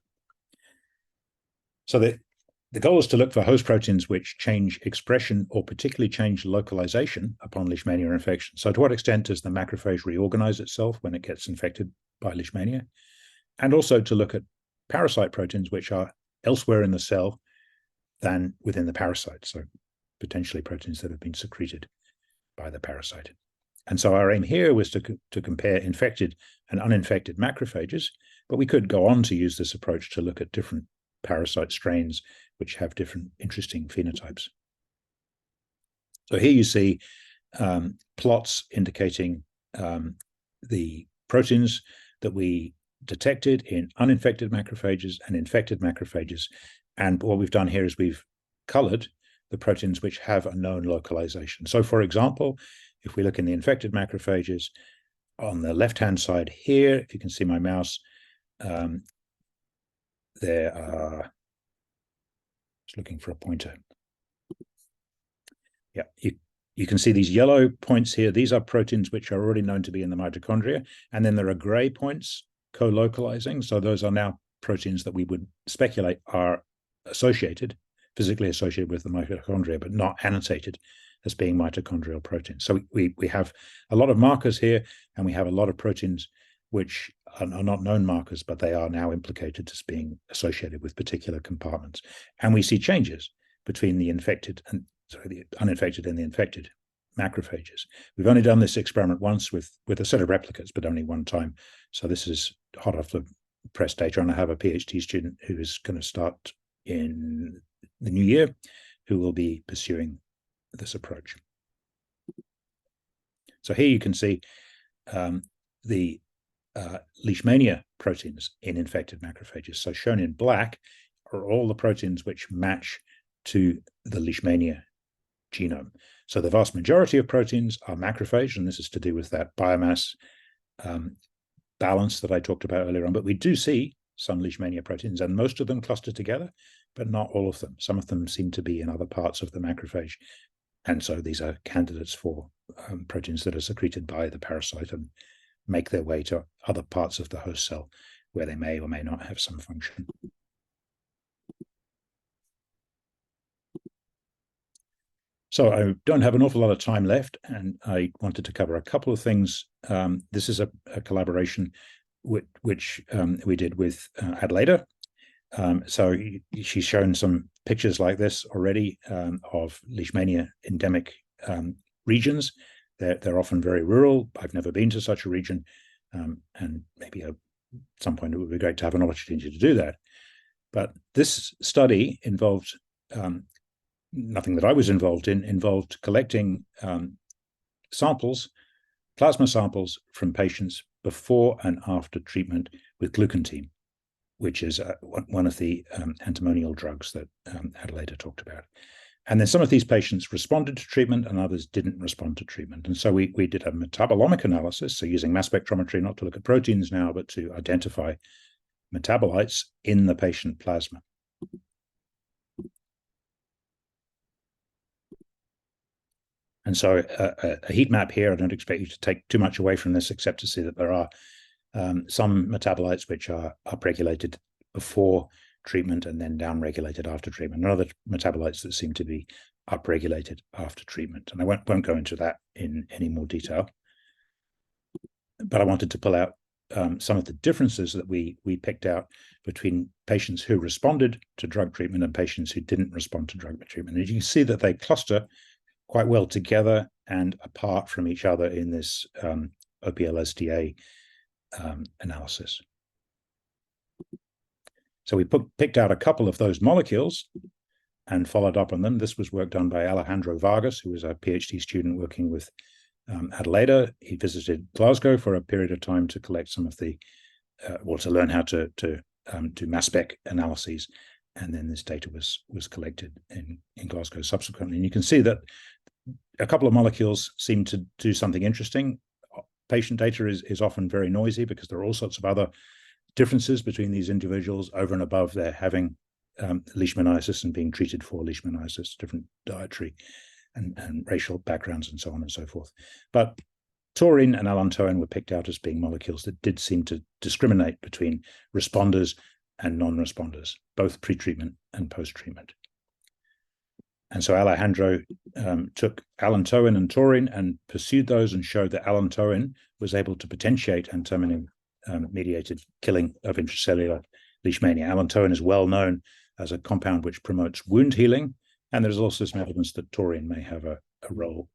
So the goal is to look for host proteins which change expression or particularly change localization upon Leishmania infection. So to what extent does the macrophage reorganize itself when it gets infected by Leishmania? And also to look at parasite proteins which are elsewhere in the cell than within the parasite. So potentially proteins that have been secreted by the parasite. And so our aim here was to compare infected and uninfected macrophages, but we could go on to use this approach to look at different parasite strains which have different interesting phenotypes. So here you see plots indicating the proteins that we detected in uninfected macrophages and infected macrophages. And what we've done here is we've colored the proteins which have a known localization. So for example, if we look in the infected macrophages, on the left-hand side here, if you can see my mouse, there are, just looking for a pointer. Yeah, you can see these yellow points here. These are proteins which are already known to be in the mitochondria. And then there are gray points co-localizing. So those are now proteins that we would speculate are associated, physically associated with the mitochondria, but not annotated as being mitochondrial proteins. So we have a lot of markers here, and we have a lot of proteins which are not known markers, but they are now implicated as being associated with particular compartments. And we see changes between the uninfected and the infected. macrophages. We've only done this experiment once with a set of replicates, but only one time. So this is hot off the press data, and I have a PhD student who is going to start in the new year who will be pursuing this approach. So here you can see the Leishmania proteins in infected macrophages. So shown in black are all the proteins which match to the Leishmania genome. So the vast majority of proteins are macrophage, and this is to do with that biomass balance that I talked about earlier on. But we do see some Leishmania proteins, and most of them cluster together, but not all of them. Some of them seem to be in other parts of the macrophage. And so these are candidates for proteins that are secreted by the parasite and make their way to other parts of the host cell where they may or may not have some function. So I don't have an awful lot of time left, and I wanted to cover a couple of things. This is a collaboration which we did with Adelaide. So she's shown some pictures like this already of Leishmania endemic regions. They're often very rural. I've never been to such a region, and maybe at some point it would be great to have an opportunity to do that. But this study involved nothing that I was involved in, involved collecting samples, plasma samples from patients before and after treatment with glucantine, which is one of the antimonial drugs that Adelaide talked about. And then some of these patients responded to treatment and others didn't respond to treatment. And so we did a metabolomic analysis, so using mass spectrometry, not to look at proteins now, but to identify metabolites in the patient plasma. And so a heat map here, I don't expect you to take too much away from this, except to see that there are some metabolites which are upregulated before treatment and then downregulated after treatment, and other metabolites that seem to be upregulated after treatment. And I won't go into that in any more detail. But I wanted to pull out some of the differences that we picked out between patients who responded to drug treatment and patients who didn't respond to drug treatment. And you can see that they cluster quite well together and apart from each other in this OPLSDA analysis. So we picked out a couple of those molecules and followed up on them. This was work done by Alejandro Vargas, who was a PhD student working with Adelaide. He visited Glasgow for a period of time to collect some of the, to learn how to do mass spec analyses. And then this data was collected in Glasgow subsequently. And you can see that a couple of molecules seem to do something interesting. Patient data is often very noisy because there are all sorts of other differences between these individuals over and above their having Leishmaniasis and being treated for Leishmaniasis, different dietary and racial backgrounds and so on and so forth. But taurine and allantoin were picked out as being molecules that did seem to discriminate between responders and non-responders, both pre-treatment and post-treatment. And so Alejandro took allantoin and taurine and pursued those and showed that allantoin was able to potentiate antimony-mediated killing of intracellular Leishmania. Allantoin is well known as a compound which promotes wound healing, and there's also some evidence that taurine may have a role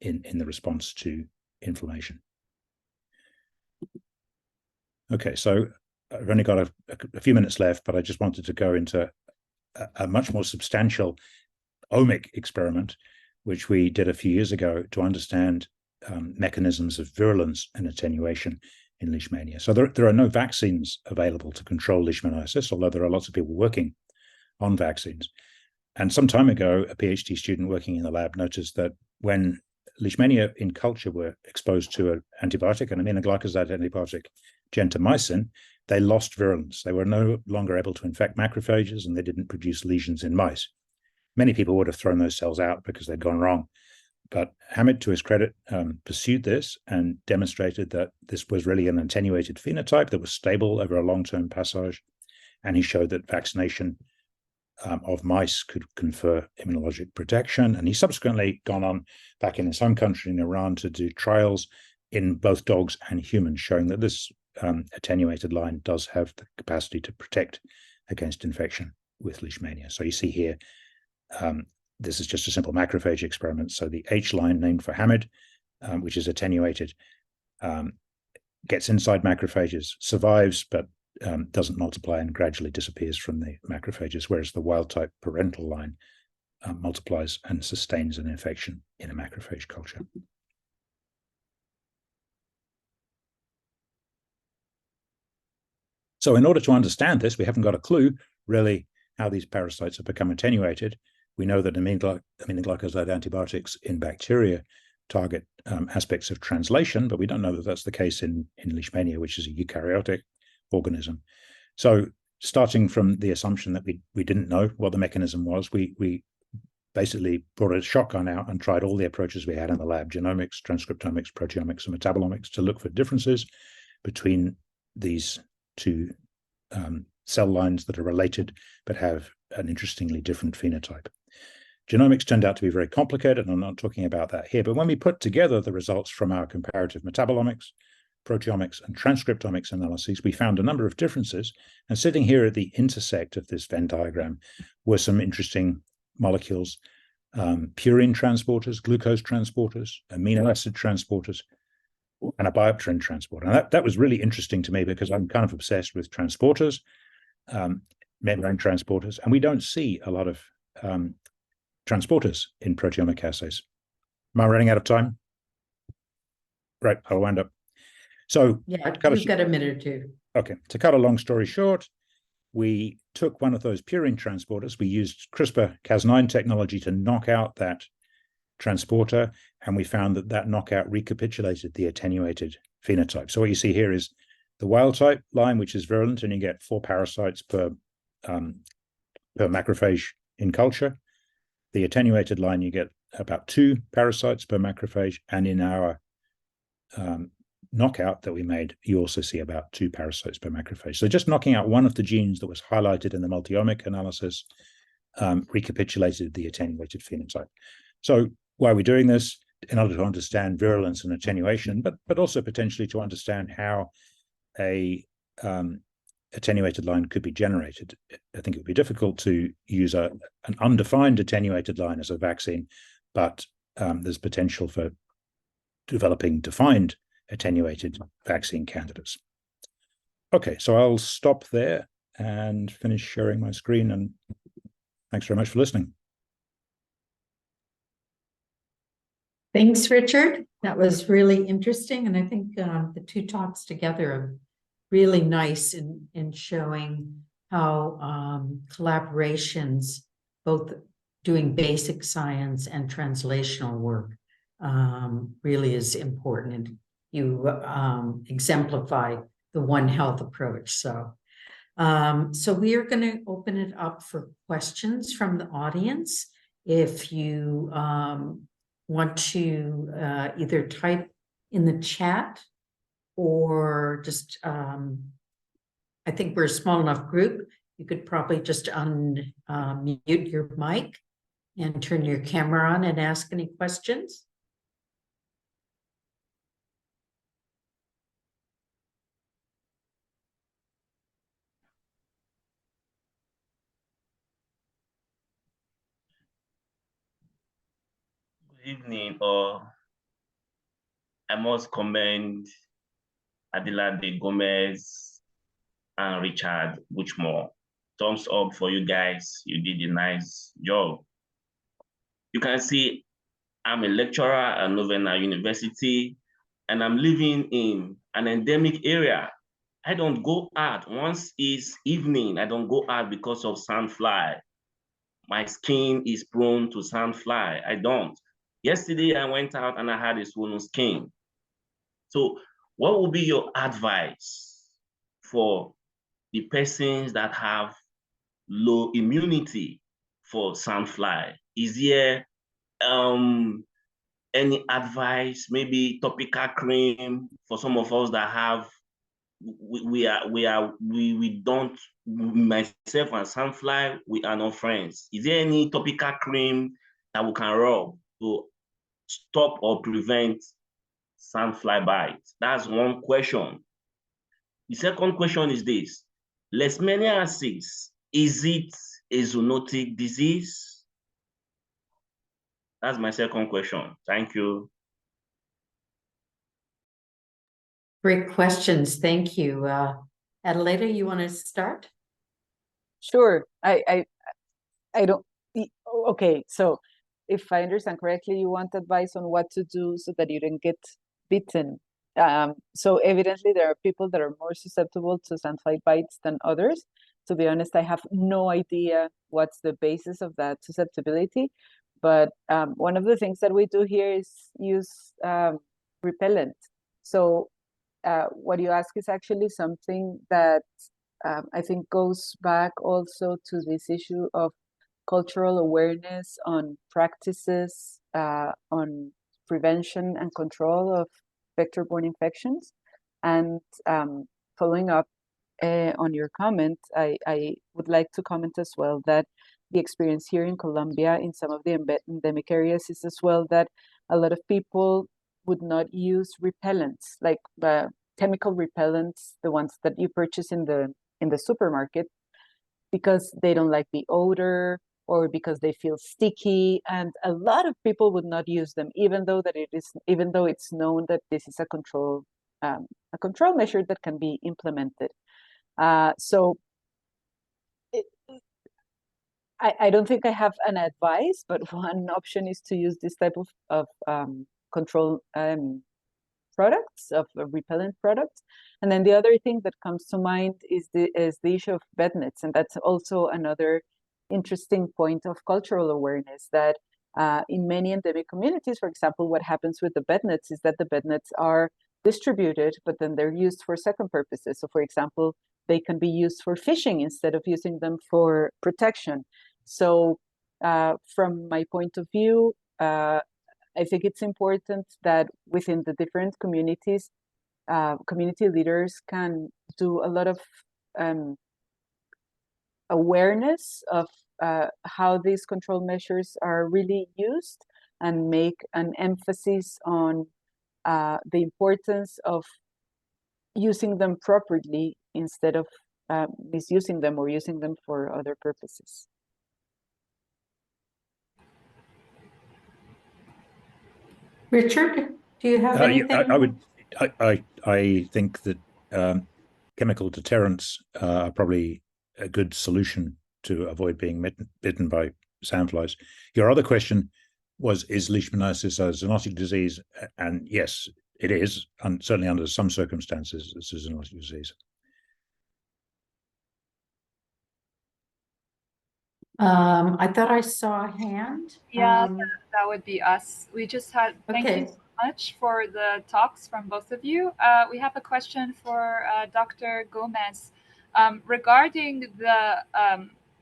in the response to inflammation. Okay, so I've only got a few minutes left, but I just wanted to go into a much more substantial Omic experiment, which we did a few years ago to understand mechanisms of virulence and attenuation in Leishmania. So there are no vaccines available to control Leishmaniasis, although there are lots of people working on vaccines. And some time ago, a PhD student working in the lab noticed that when Leishmania in culture were exposed to an antibiotic, an aminoglycoside antibiotic, gentamicin, they lost virulence. They were no longer able to infect macrophages, and they didn't produce lesions in mice. Many people would have thrown those cells out because they'd gone wrong. But Hamid, to his credit, pursued this and demonstrated that this was really an attenuated phenotype that was stable over a long-term passage. And he showed that vaccination of mice could confer immunologic protection. And he's subsequently gone on back in his home country in Iran to do trials in both dogs and humans, showing that this attenuated line does have the capacity to protect against infection with Leishmania. So you see here this is just a simple macrophage experiment. So the H line named for Hamid, which is attenuated, gets inside macrophages, survives, but doesn't multiply and gradually disappears from the macrophages, whereas the wild type parental line multiplies and sustains an infection in a macrophage culture. So in order to understand this, we haven't got a clue really how these parasites have become attenuated. We know that aminoglycoside antibiotics in bacteria target aspects of translation, but we don't know that that's the case in Leishmania, which is a eukaryotic organism. So starting from the assumption that we didn't know what the mechanism was, we basically brought a shotgun out and tried all the approaches we had in the lab, genomics, transcriptomics, proteomics, and metabolomics, to look for differences between these two cell lines that are related but have an interestingly different phenotype. Genomics turned out to be very complicated, and I'm not talking about that here, but when we put together the results from our comparative metabolomics, proteomics, and transcriptomics analyses, we found a number of differences, and sitting here at the intersect of this Venn diagram were some interesting molecules, purine transporters, glucose transporters, amino acid transporters, and a biopterin transporter. And that was really interesting to me because I'm kind of obsessed with transporters, membrane transporters, and we don't see a lot of transporters in proteomic assays. Am I running out of time? Right, I'll wind up. So yeah, we've got a minute or two. Okay, to cut a long story short, we took one of those purine transporters. We used CRISPR-Cas9 technology to knock out that transporter, and we found that knockout recapitulated the attenuated phenotype. So what you see here is the wild type line, which is virulent, and you get 4 parasites per macrophage in culture. The attenuated line, you get about 2 parasites per macrophage, and in our knockout that we made, you also see about 2 parasites per macrophage. So just knocking out one of the genes that was highlighted in the multi-omic analysis recapitulated the attenuated phenotype. So why are we doing this? In order to understand virulence and attenuation, but also potentially to understand how a attenuated line could be generated. I think it would be difficult to use an undefined attenuated line as a vaccine, but there's potential for developing defined attenuated vaccine candidates. Okay, so I'll stop there and finish sharing my screen, and thanks very much for listening. Thanks, Richard. That was really interesting. And I think the 2 talks together are really nice in showing how collaborations, both doing basic science and translational work, really is important. And you exemplify the One Health approach. So we are going to open it up for questions from the audience. If you want to either type in the chat or just, I think we're a small enough group, you could probably just unmute your mic and turn your camera on and ask any questions. Good evening, I must commend Adelade Gomez and Richard Burchmore. Thumbs up for you guys. You did a nice job. You can see I'm a lecturer at Novena University, and I'm living in an endemic area. I don't go out. Once it's evening, I don't go out because of sandfly. My skin is prone to sandfly. I don't. Yesterday, I went out and I had a swollen skin. So what would be your advice for the persons that have low immunity for sandfly? Is there any advice, maybe topical cream for some of us that have, we don't, myself and sandfly, we are not friends. Is there any topical cream that we can rub to stop or prevent sandfly bites? That's one question. The second question is this: Leishmaniasis, is it a zoonotic disease? That's my second question. Thank you. Great questions. Thank you. Adelaide, you want to start? Sure. I don't. Okay, so if I understand correctly, you want advice on what to do so that you don't get bitten. So evidently, there are people that are more susceptible to sandfly bites than others. To be honest, I have no idea what's the basis of that susceptibility. But one of the things that we do here is use repellent. So what you ask is actually something that I think goes back also to this issue of cultural awareness on practices on prevention and control of vector-borne infections. And following up on your comment, I would like to comment as well that the experience here in Colombia in some of the endemic areas is as well that a lot of people would not use repellents, like chemical repellents, the ones that you purchase in the supermarket, because they don't like the odor or because they feel sticky, and a lot of people would not use them, even though it's known that this is a control measure that can be implemented. So I don't think I have an advice, but one option is to use this type of control products, of repellent products. And then the other thing that comes to mind is the issue of bed nets. And that's also another interesting point of cultural awareness, that in many endemic communities, for example, what happens with the bed nets is that the bed nets are distributed, but then they're used for second purposes. So for example, they can be used for fishing instead of using them for protection. So from my point of view, I think it's important that within the different communities, community leaders can do a lot of awareness of how these control measures are really used, and make an emphasis on the importance of using them properly instead of misusing them or using them for other purposes. Richard, do you have anything? I think that chemical deterrents are probably a good solution to avoid being bitten by sandflies. Your other question was, is Leishmaniasis a zoonotic disease? And yes, it is, and certainly under some circumstances, it's a zoonotic disease. I thought I saw a hand. Yeah, that would be us. We just had, thank Okay. you so much for the talks from both of you. We have a question for Dr. Gomez regarding the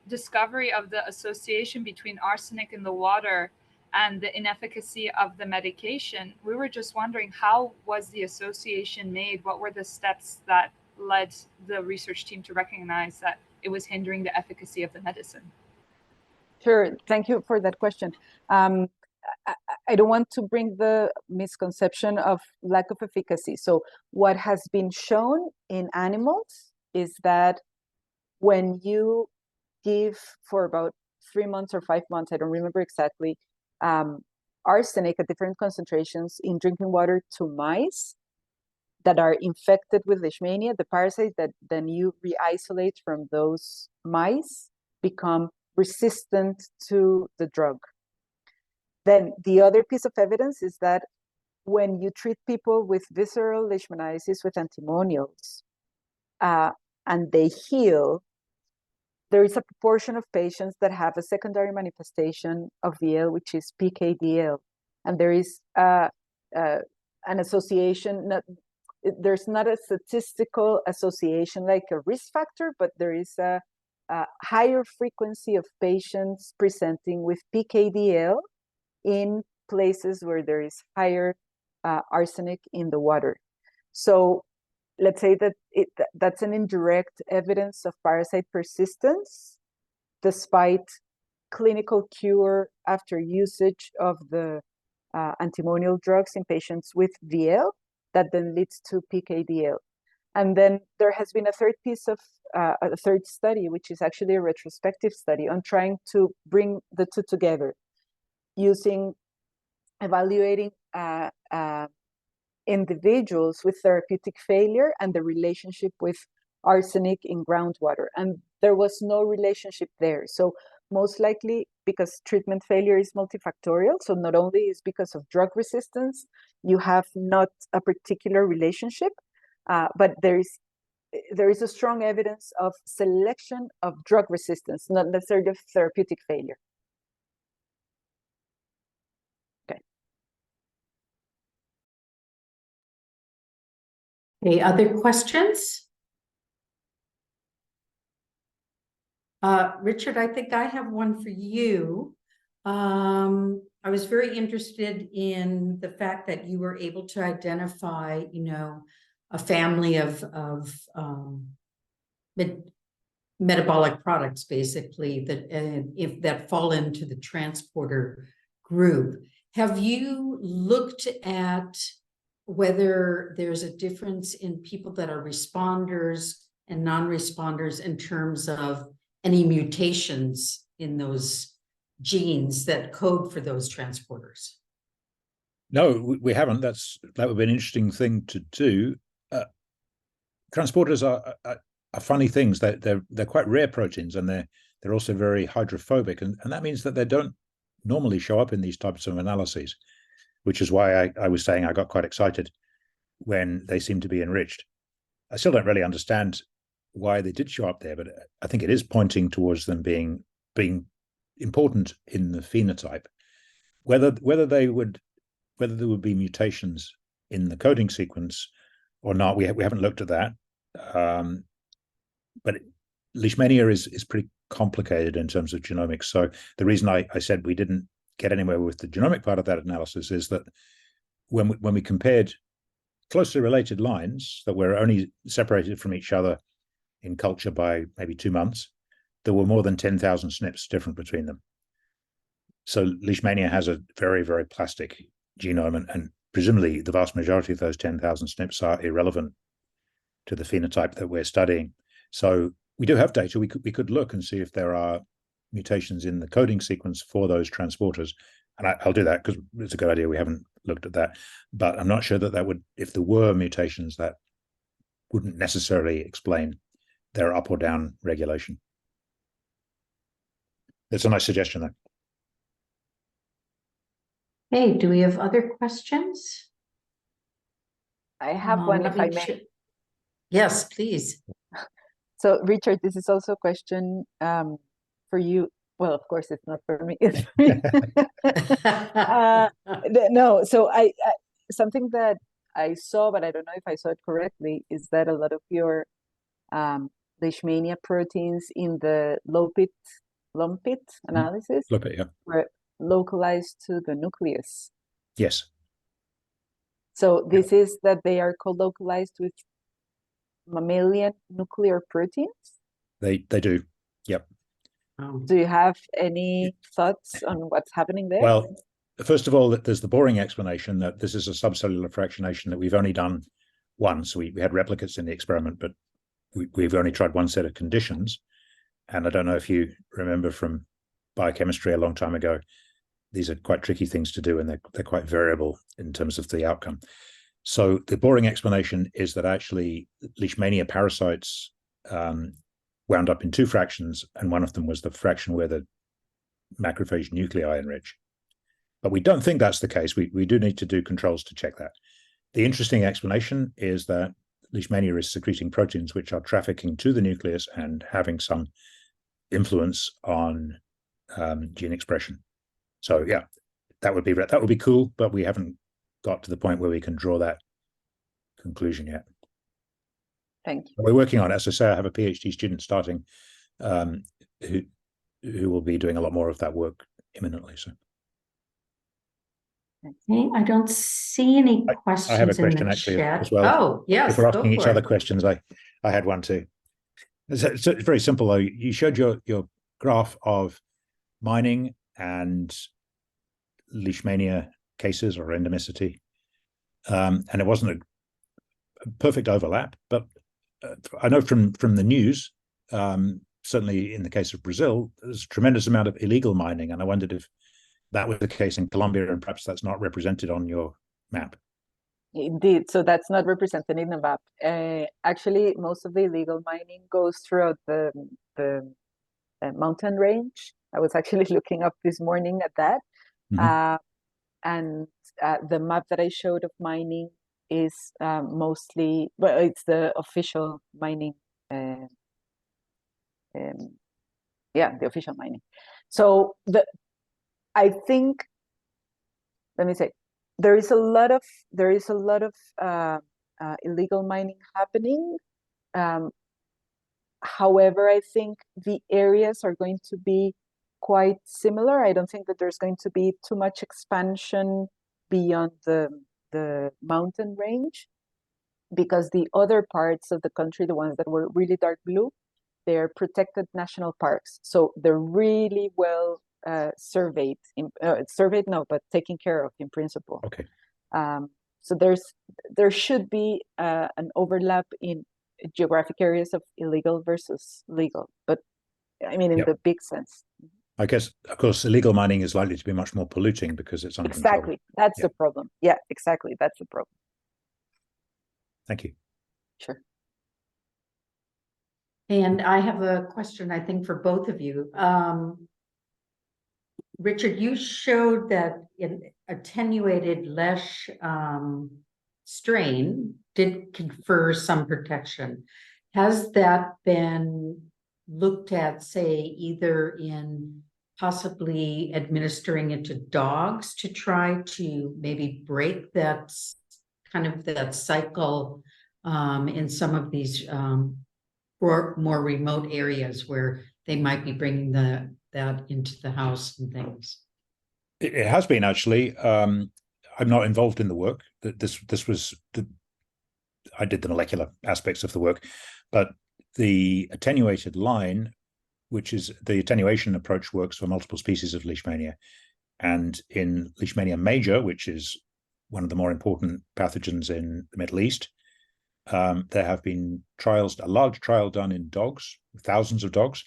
discovery of the association between arsenic in the water and the inefficacy of the medication. We were just wondering, how was the association made? What were the steps that led the research team to recognize that it was hindering the efficacy of the medicine? Sure, thank you for that question. I don't want to bring the misconception of lack of efficacy. So what has been shown in animals is that when you give for about 3 months or 5 months, I don't remember exactly, arsenic at different concentrations in drinking water to mice that are infected with Leishmania, the parasite that then you re-isolate from those mice become resistant to the drug. Then the other piece of evidence is that when you treat people with visceral leishmaniasis with antimonials and they heal, there is a proportion of patients that have a secondary manifestation of VL, which is PKDL. And there is an association, there's not a statistical association like a risk factor, but there is a higher frequency of patients presenting with PKDL in places where there is higher arsenic in the water. So let's say that that's an indirect evidence of parasite persistence, despite clinical cure after usage of the antimonial drugs in patients with VL, that then leads to PKDL. And then there has been a third piece of a third study, which is actually a retrospective study on trying to bring the two together, using evaluating individuals with therapeutic failure and the relationship with arsenic in groundwater. And there was no relationship there. So most likely because treatment failure is multifactorial. So not only is because of drug resistance, you have not a particular relationship, but there is a strong evidence of selection of drug resistance, not necessarily of therapeutic failure. Okay. Any other questions? Richard, I think I have one for you. I was very interested in the fact that you were able to identify, a family of metabolic products, basically, that fall into the transporter group. Have you looked at whether there's a difference in people that are responders and non-responders in terms of any mutations in those genes that code for those transporters? No, we haven't. That would be an interesting thing to do. Transporters are funny things. They're quite rare proteins, and they're also very hydrophobic, and that means that they don't normally show up in these types of analyses, which is why I was saying I got quite excited when they seem to be enriched. I still don't really understand why they did show up there, but I think it is pointing towards them being important in the phenotype. Whether there would be mutations in the coding sequence or not, we haven't looked at that. But Leishmania is pretty complicated in terms of genomics. So the reason I said we didn't get anywhere with the genomic part of that analysis is that when we compared closely related lines that were only separated from each other in culture by maybe 2 months, there were more than 10,000 SNPs different between them. So Leishmania has a very, very plastic genome, and presumably the vast majority of those 10,000 SNPs are irrelevant to the phenotype that we're studying. So we do have data. We could look and see if there are mutations in the coding sequence for those transporters. And I'll do that because it's a good idea. We haven't looked at that. But I'm not sure that would, if there were mutations, that wouldn't necessarily explain their up or down regulation. It's a nice suggestion, though. Hey, do we have other questions? I have one, Let if I me may. Yes, please. So, Richard, this is also a question for you. Well, of course, it's not for me. It's for you. No, so I something that I saw, but I don't know if I saw it correctly, is that a lot of your Leishmania proteins in the lumpit analysis were localized to the nucleus. Yes. So this is that they are co-localized with mammalian nuclear proteins? They do. Yep. Do you have any thoughts on what's happening there? Well, first of all, there's the boring explanation that this is a subcellular fractionation that we've only done once. We had replicates in the experiment, but we've only tried one set of conditions. And I don't know if you remember from biochemistry a long time ago, these are quite tricky things to do, and they're quite variable in terms of the outcome. So the boring explanation is that actually Leishmania parasites wound up in 2 fractions, and one of them was the fraction where the macrophage nuclei enrich. But we don't think that's the case. We do need to do controls to check that. The interesting explanation is that Leishmania is secreting proteins which are trafficking to the nucleus and having some influence on gene expression. So yeah, that would be cool, but we haven't got to the point where we can draw that conclusion yet. Thank you. We're working on it. As I say, I have a PhD student starting who will be doing a lot more of that work imminently. So Okay, I don't see any questions. I have a question in the actually chat. as well. Oh, yes. If we're asking each other it. questions, I had one too. It's very simple though. You showed your graph of mining and Leishmania cases or endemicity, and it wasn't a perfect overlap, but I know from the news, certainly in the case of Brazil, there's a tremendous amount of illegal mining, and I wondered if that was the case in Colombia, and perhaps that's not represented on your map. Indeed, so that's not represented in the map. Actually, most of the illegal mining goes throughout the mountain range. I was actually looking up this morning at that. And the map that I showed of mining is mostly, well, it's the official mining. Yeah, the official mining. So I think, let me say, there is a lot of illegal mining happening. However, I think the areas are going to be quite similar. I don't think that there's going to be too much expansion beyond the mountain range, because the other parts of the country, the ones that were really dark blue, they're protected national parks. So they're really well surveyed, but taken care of in principle. Okay. So there should be an overlap in geographic areas of illegal versus legal, but I mean in the big sense. I guess, of course, illegal mining is likely to be much more polluting because it's uncontrolled. Exactly, that's the problem. Yeah, exactly, that's the problem. Thank you. Sure. And I have a question, I think, for both of you. Richard, you showed that an attenuated Lesh strain did confer some protection. Has that been looked at, say, either in possibly administering it to dogs to try to maybe break that kind of that cycle in some of these more remote areas where they might be bringing that into the house and things? It has been, actually. I'm not involved in the work. This was I did the molecular aspects of the work, but the attenuated line, which is the attenuation approach, works for multiple species of Leishmania. And in Leishmania major, which is one of the more important pathogens in the Middle East, there have been trials, a large trial done in dogs, thousands of dogs,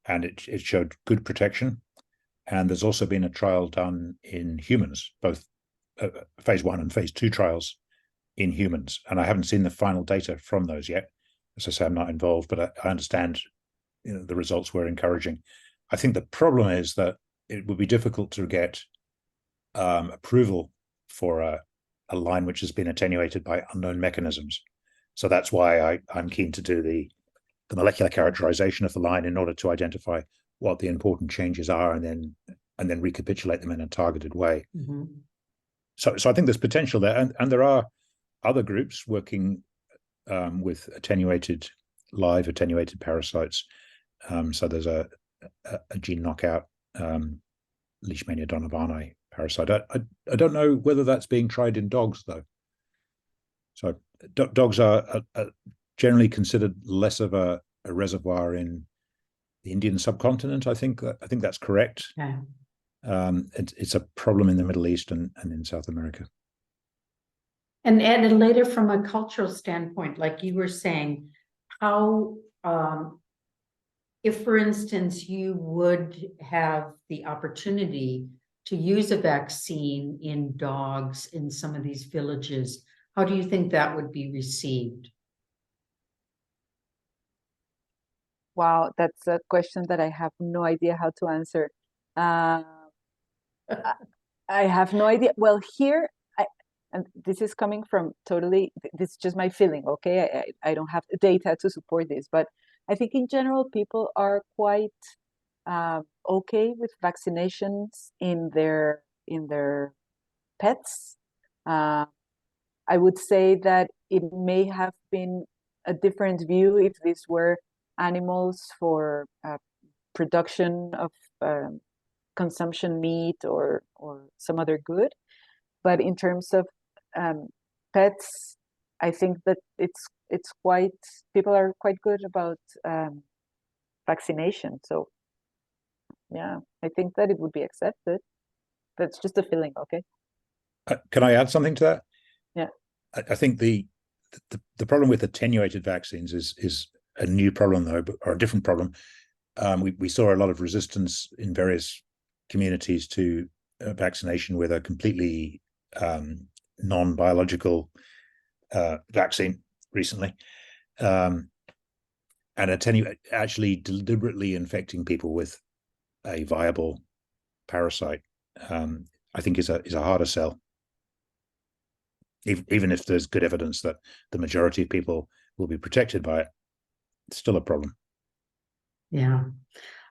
and it showed good protection. And there's also been a trial done in humans, both phase 1 and phase 2 trials in humans. And I haven't seen the final data from those yet. As I say, I'm not involved, but I understand the results were encouraging. I think the problem is that it would be difficult to get approval for a line which has been attenuated by unknown mechanisms. So that's why I'm keen to do the molecular characterization of the line in order to identify what the important changes are and then recapitulate them in a targeted way. Mm-hmm. So I think there's potential there, and there are other groups working with live attenuated parasites. So there's a gene knockout Leishmania donovani parasite. I don't know whether that's being tried in dogs though. So dogs are generally considered less of a reservoir in the Indian subcontinent. I think that's correct. Yeah. It's a problem in the Middle East and in South America. And later, from a cultural standpoint, like you were saying, how, if for instance, you would have the opportunity to use a vaccine in dogs in some of these villages, how do you think that would be received? Wow, that's a question that I have no idea how to answer. I have no idea. Well, here, and this is coming from this is just my feeling, okay? I don't have data to support this, but I think in general, people are quite okay with vaccinations in their pets. I would say that it may have been a different view if these were animals for production of consumption meat or some other good. But in terms of pets, I think that it's quite, people are quite good about vaccination. So yeah, I think that it would be accepted. That's just a feeling, okay? Can I add something to that? Yeah. I think the problem with attenuated vaccines is a new problem though, or a different problem. We saw a lot of resistance in various communities to vaccination with a completely non-biological vaccine recently, and actually deliberately infecting people with a viable parasite, I think is a harder sell. Even if there's good evidence that the majority of people will be protected by it, it's still a problem. Yeah.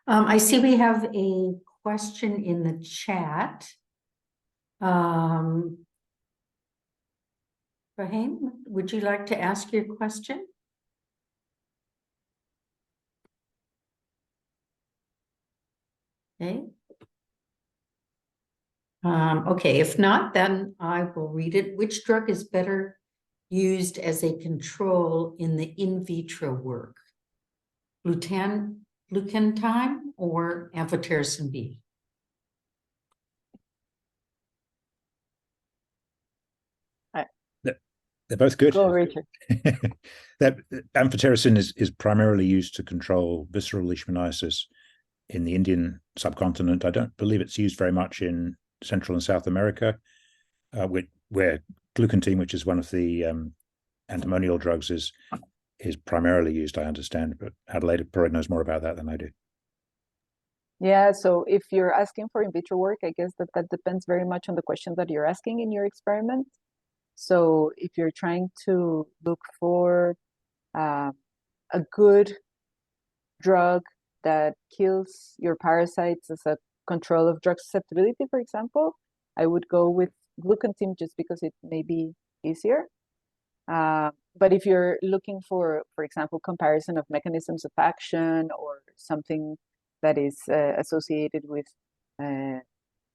I see we have a question in the chat. Rahim, would you like to ask your question? Okay. Okay, if not, then I will read it. Which drug is better used as a control in the in vitro work? Glutantime or amphotericin B? They're both good. Go, Richard. That amphotericin is primarily used to control visceral leishmaniasis in the Indian subcontinent. I don't believe it's used very much in Central and South America, where glucantine, which is one of the antimonial drugs, is primarily used, I understand. But Adelaide probably knows more about that than I do. Yeah, so if you're asking for in vitro work, I guess that depends very much on the question that you're asking in your experiment. So if you're trying to look for a good drug that kills your parasites as a control of drug susceptibility, for example, I would go with glucantine just because it may be easier. But if you're looking for example, comparison of mechanisms of action or something that is associated with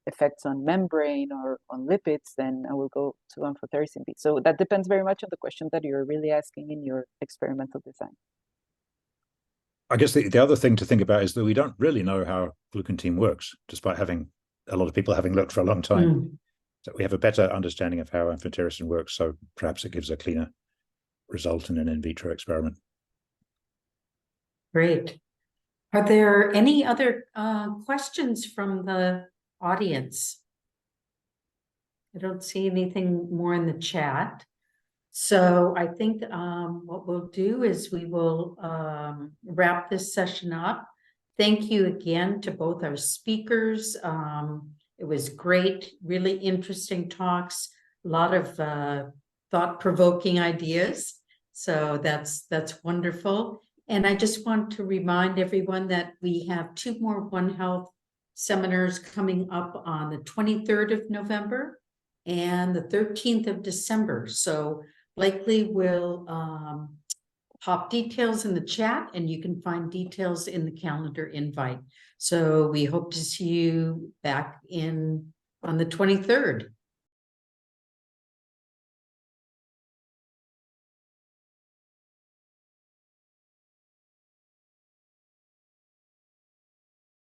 effects on membrane or on lipids, then I will go to amphotericin B. So that depends very much on the question that you're really asking in your experimental design. I guess the other thing to think about is that we don't really know how glucantine works, despite having a lot of people having looked for a long time. So we have a better understanding of how amphotericin works, so perhaps it gives a cleaner result in an in vitro experiment. Great. Are there any other questions from the audience? I don't see anything more in the chat. So I think what we'll do is we will wrap this session up. Thank you again to both our speakers. It was great, really interesting talks, a lot of thought-provoking ideas. So that's wonderful. And I just want to remind everyone that we have 2 more One Health seminars coming up on the 23rd of November and the 13th of December. So Blakely will pop details in the chat, and you can find details in the calendar invite. So we hope to see you back on the 23rd.